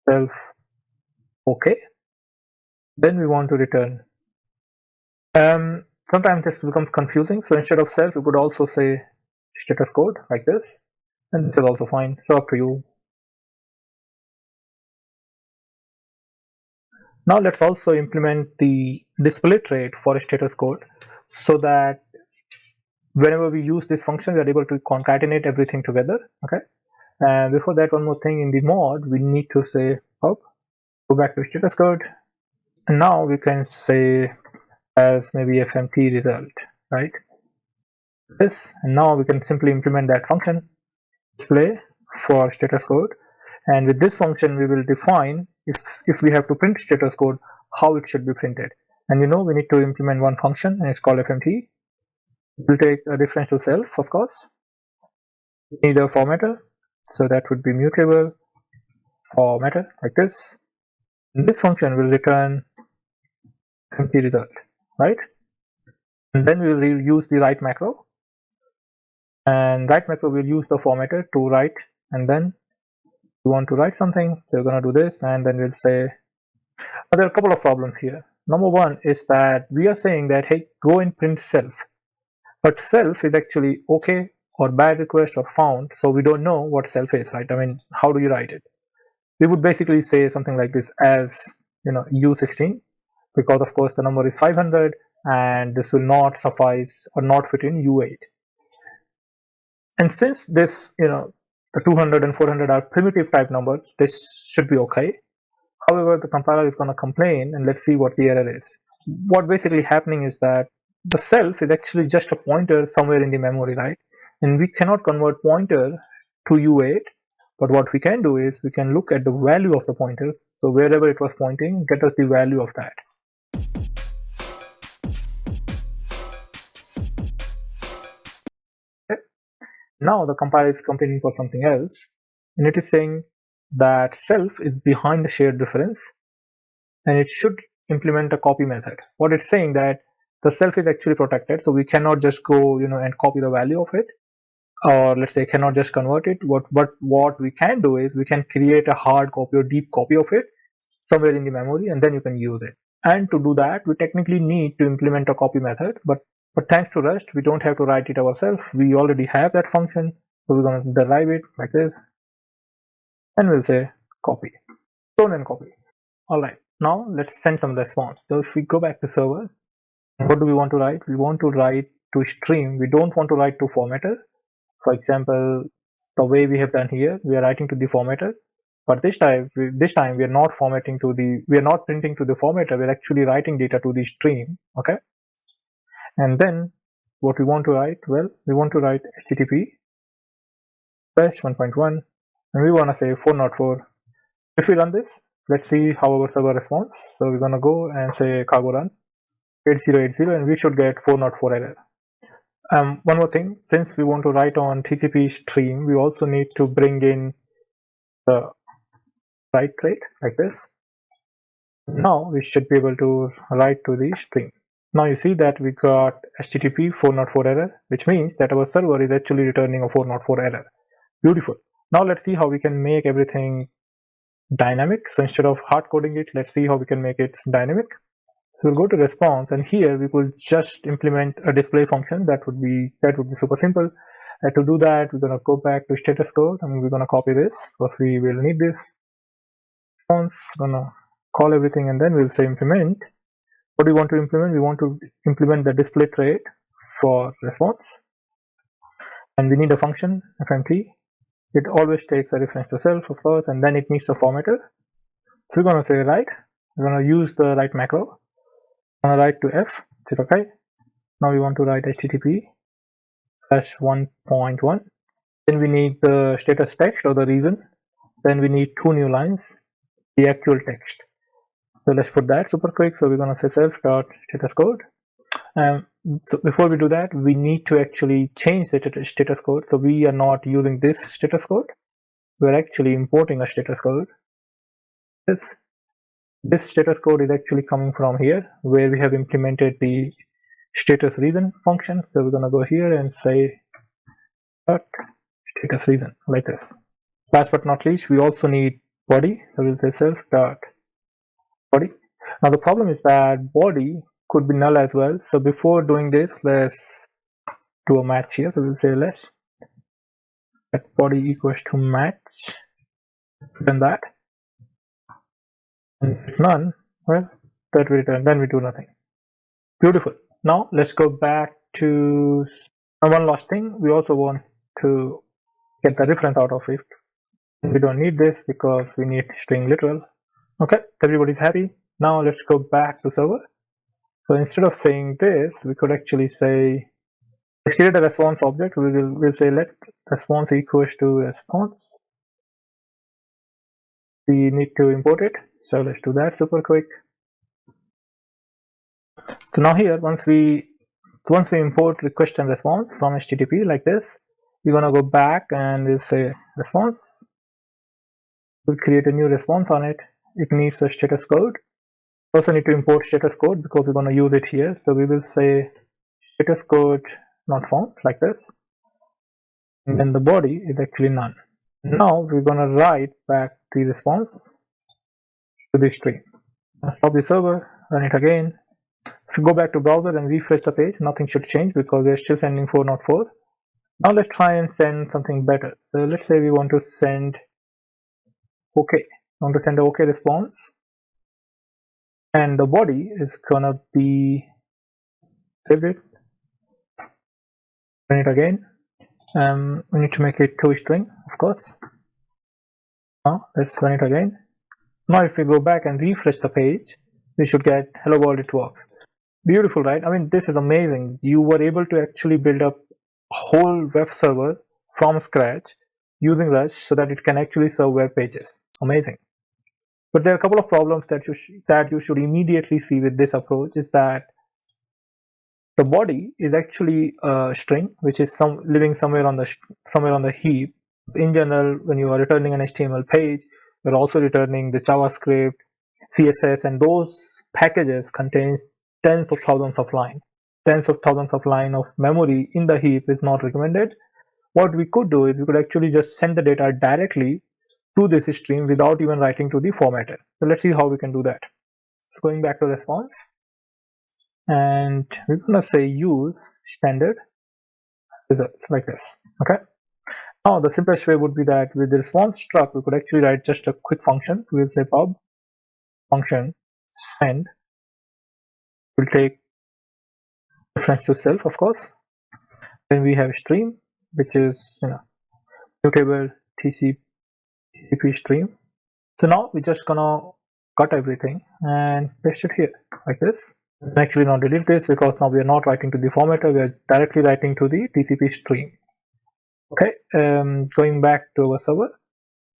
self OK, then we want to return. Sometimes this becomes confusing. So instead of self, you could also say status code like this, and this is also fine. So up to you. Now let's also implement the display trait for a status code, so that whenever we use this function, we are able to concatenate everything together. Okay. And before that, one more thing in the mod, we need to say go back to status code, and now we can say as maybe fmt result, right? This, and now we can simply implement that function display for status code, and with this function we will define if we have to print status code, how it should be printed. And we need to implement one function, and it's called fmt. We'll take a reference to self, of course. We need a formatter, so that would be mutable formatter like this. And this function will return empty result, right? And then we will use the write macro, and write macro will use the formatter to write, and then we want to write something, so we're going to do this, and then we'll say there are a couple of problems here. Number one is that we are saying that, hey, go and print self, but self is actually okay or bad request or found, so we don't know what self is, right? I mean, how do you write it? We would basically say something like this as u16, because of course the number is 500 and this will not suffice or not fit in u8. And since this the 200 and 400 are primitive type numbers, this should be okay. However, the compiler is going to complain, and let's see what the error is. What basically happening is that the self is actually just a pointer somewhere in the memory, right? And we cannot convert pointer to u8, but what we can do is we can look at the value of the pointer. So wherever it was pointing, get us the value of that. Okay. Now the compiler is complaining for something else, and it is saying that self is behind the shared reference, and it should implement a copy method. What it's saying that the self is actually protected, so we cannot just go and copy the value of it, or let's say cannot just convert it. But what we can do is we can create a hard copy or deep copy of it somewhere in the memory, and then you can use it. And to do that, we technically need to implement a copy method, but thanks to Rust, we don't have to write it ourselves. We already have that function, so we're going to derive it like this, and we'll say copy, clone and copy. All right, now let's send some response. So if we go back to server, what do we want to write? We want to write to stream. We don't want to write to formatter. For example, the way we have done here, we are writing to the formatter, but this time we are not printing to the formatter. We're actually writing data to the stream. Okay, and then what we want to write? Well, we want to write HTTP // 1.1, and we want to say 404. If we run this, let's see how our server responds. So we're gonna go and say cargo run 8080, and we should get 404 error. One more thing, since we want to write on TCP stream, we also need to bring in the write rate like this. Now we should be able to write to the stream. Now you see that we got HTTP 404 error, which means that our server is actually returning a 404 error. Beautiful. Now let's see how we can make everything dynamic. So instead of hard coding it, let's see how we can make it dynamic. So we'll go to response, and here we could just implement a display function. That would be super simple. To do that, we're gonna go back to status code, and we're gonna copy this because we will need this. Response, gonna call everything, and then we'll say implement. What do we want to implement? We want to implement the display trait for response, and we need a function fmt. It always takes a reference to self, of course, and then it needs a formatter. So we're gonna say write. We're gonna use the write macro. I'm gonna write to f, which is okay. Now we want to write HTTP /1.1. Then we need the status text or the reason. Then we need 2 new lines, the actual text. So let's put that super quick. So we're gonna say self.status code. So before we do that, we need to actually change the status code. So we are not using this status code. We're actually importing a status code. This status code is actually coming from here, where we have implemented the status reason function. So we're gonna go here and say status reason like this. Last but not least, we also need body. So we'll say self.body. Now the problem is that body could be null as well. So before doing this, let's do a match here. So we'll say let body equals to match. Then that. And if it's none, well, that we return, then we do nothing. Beautiful. Now let's go back to one last thing. We also want to get the reference out of it. We don't need this because we need string literal. Okay, everybody's happy. Now let's go back to server. So instead of saying this, we could actually say, let's create a response object. We'll say let response equals to response. we need to import it. So let's do that super quick. So now here, once we import request and response from HTTP like this, we're gonna go back and we'll say response. We'll create a new response on it. It needs a status code. Also need to import status code because we're gonna use it here. So we will say status code not found like this. And then the body is actually none. Now we're gonna write back the response to the string. Stop the server, run it again. If you go back to browser and refresh the page, nothing should change because we're still sending 404. Now let's try and send something better. So let's say we want to send OK. I want to send an OK response. And the body is gonna be save it. Run it again. We need to make it toString, of course. Now let's run it again. Now if we go back and refresh the page, we should get hello world, it works. Beautiful, right? I mean, this is amazing. You were able to actually build up a whole web server from scratch using Rust so that it can actually serve web pages. Amazing. But there are a couple of problems that you should immediately see with this approach is that the body is actually a string which is living somewhere on the heap. In general, when you are returning an HTML page, you're also returning the JavaScript, CSS, and those packages contains tens of thousands of lines. Tens of thousands of lines of memory in the heap is not recommended. What we could do is we could actually just send the data directly to this stream without even writing to the formatter. So let's see how we can do that. So going back to response, and we're gonna say use standard result like this. Okay. Now the simplest way would be that with the response struct, we could actually write just a quick function. So we'll say pub function send. We'll take reference to self, of course. Then we have stream, which is mutable TCP stream. So now we're just gonna cut everything and paste it here like this. And actually not delete this because now we are not writing to the formatter, we are directly writing to the TCP stream. Okay, going back to our server.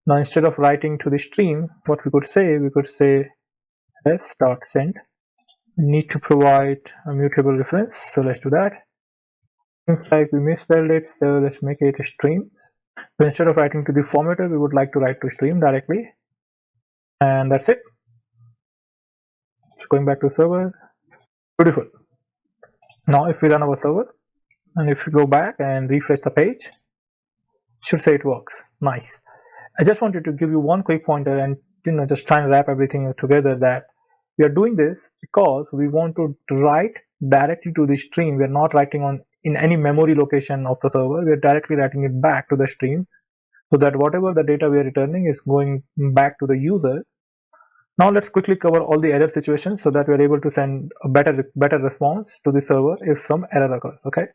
Now instead of writing to the stream, what we could say s.send. We need to provide a mutable reference, so let's do that. Seems like we misspelled it, so let's make it a stream. So instead of writing to the formatter, we would like to write to stream directly, and that's it. So going back to server. Beautiful. Now if we run our server and if we go back and refresh the page, it should say it works. Nice. I just wanted to give you one quick pointer and just try and wrap everything together that we are doing this because we want to write directly to the stream. We are not writing in any memory location of the server. We are directly writing it back to the stream so that whatever the data we are returning is going back to the user. Now let's quickly cover all the error situations so that we are able to send a better response to the server if some error occurs. Okay.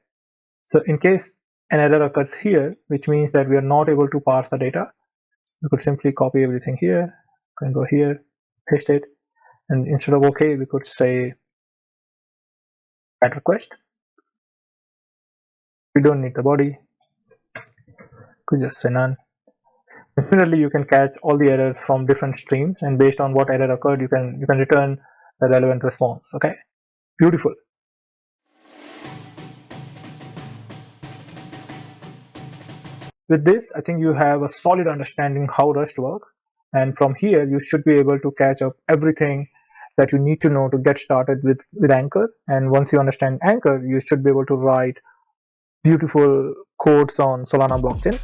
So in case an error occurs here, which means that we are not able to parse the data, we could simply copy everything here, can go here, paste it, and instead of OK, we could say add request. We don't need the body. Could just say none. Similarly, you can catch all the errors from different streams, and based on what error occurred, you can return the relevant response. Okay, beautiful. With this, I think you have a solid understanding how Rust works, and from here you should be able to catch up everything that you need to know to get started with Anchor. And once you understand Anchor, you should be able to write beautiful codes on Solana blockchain.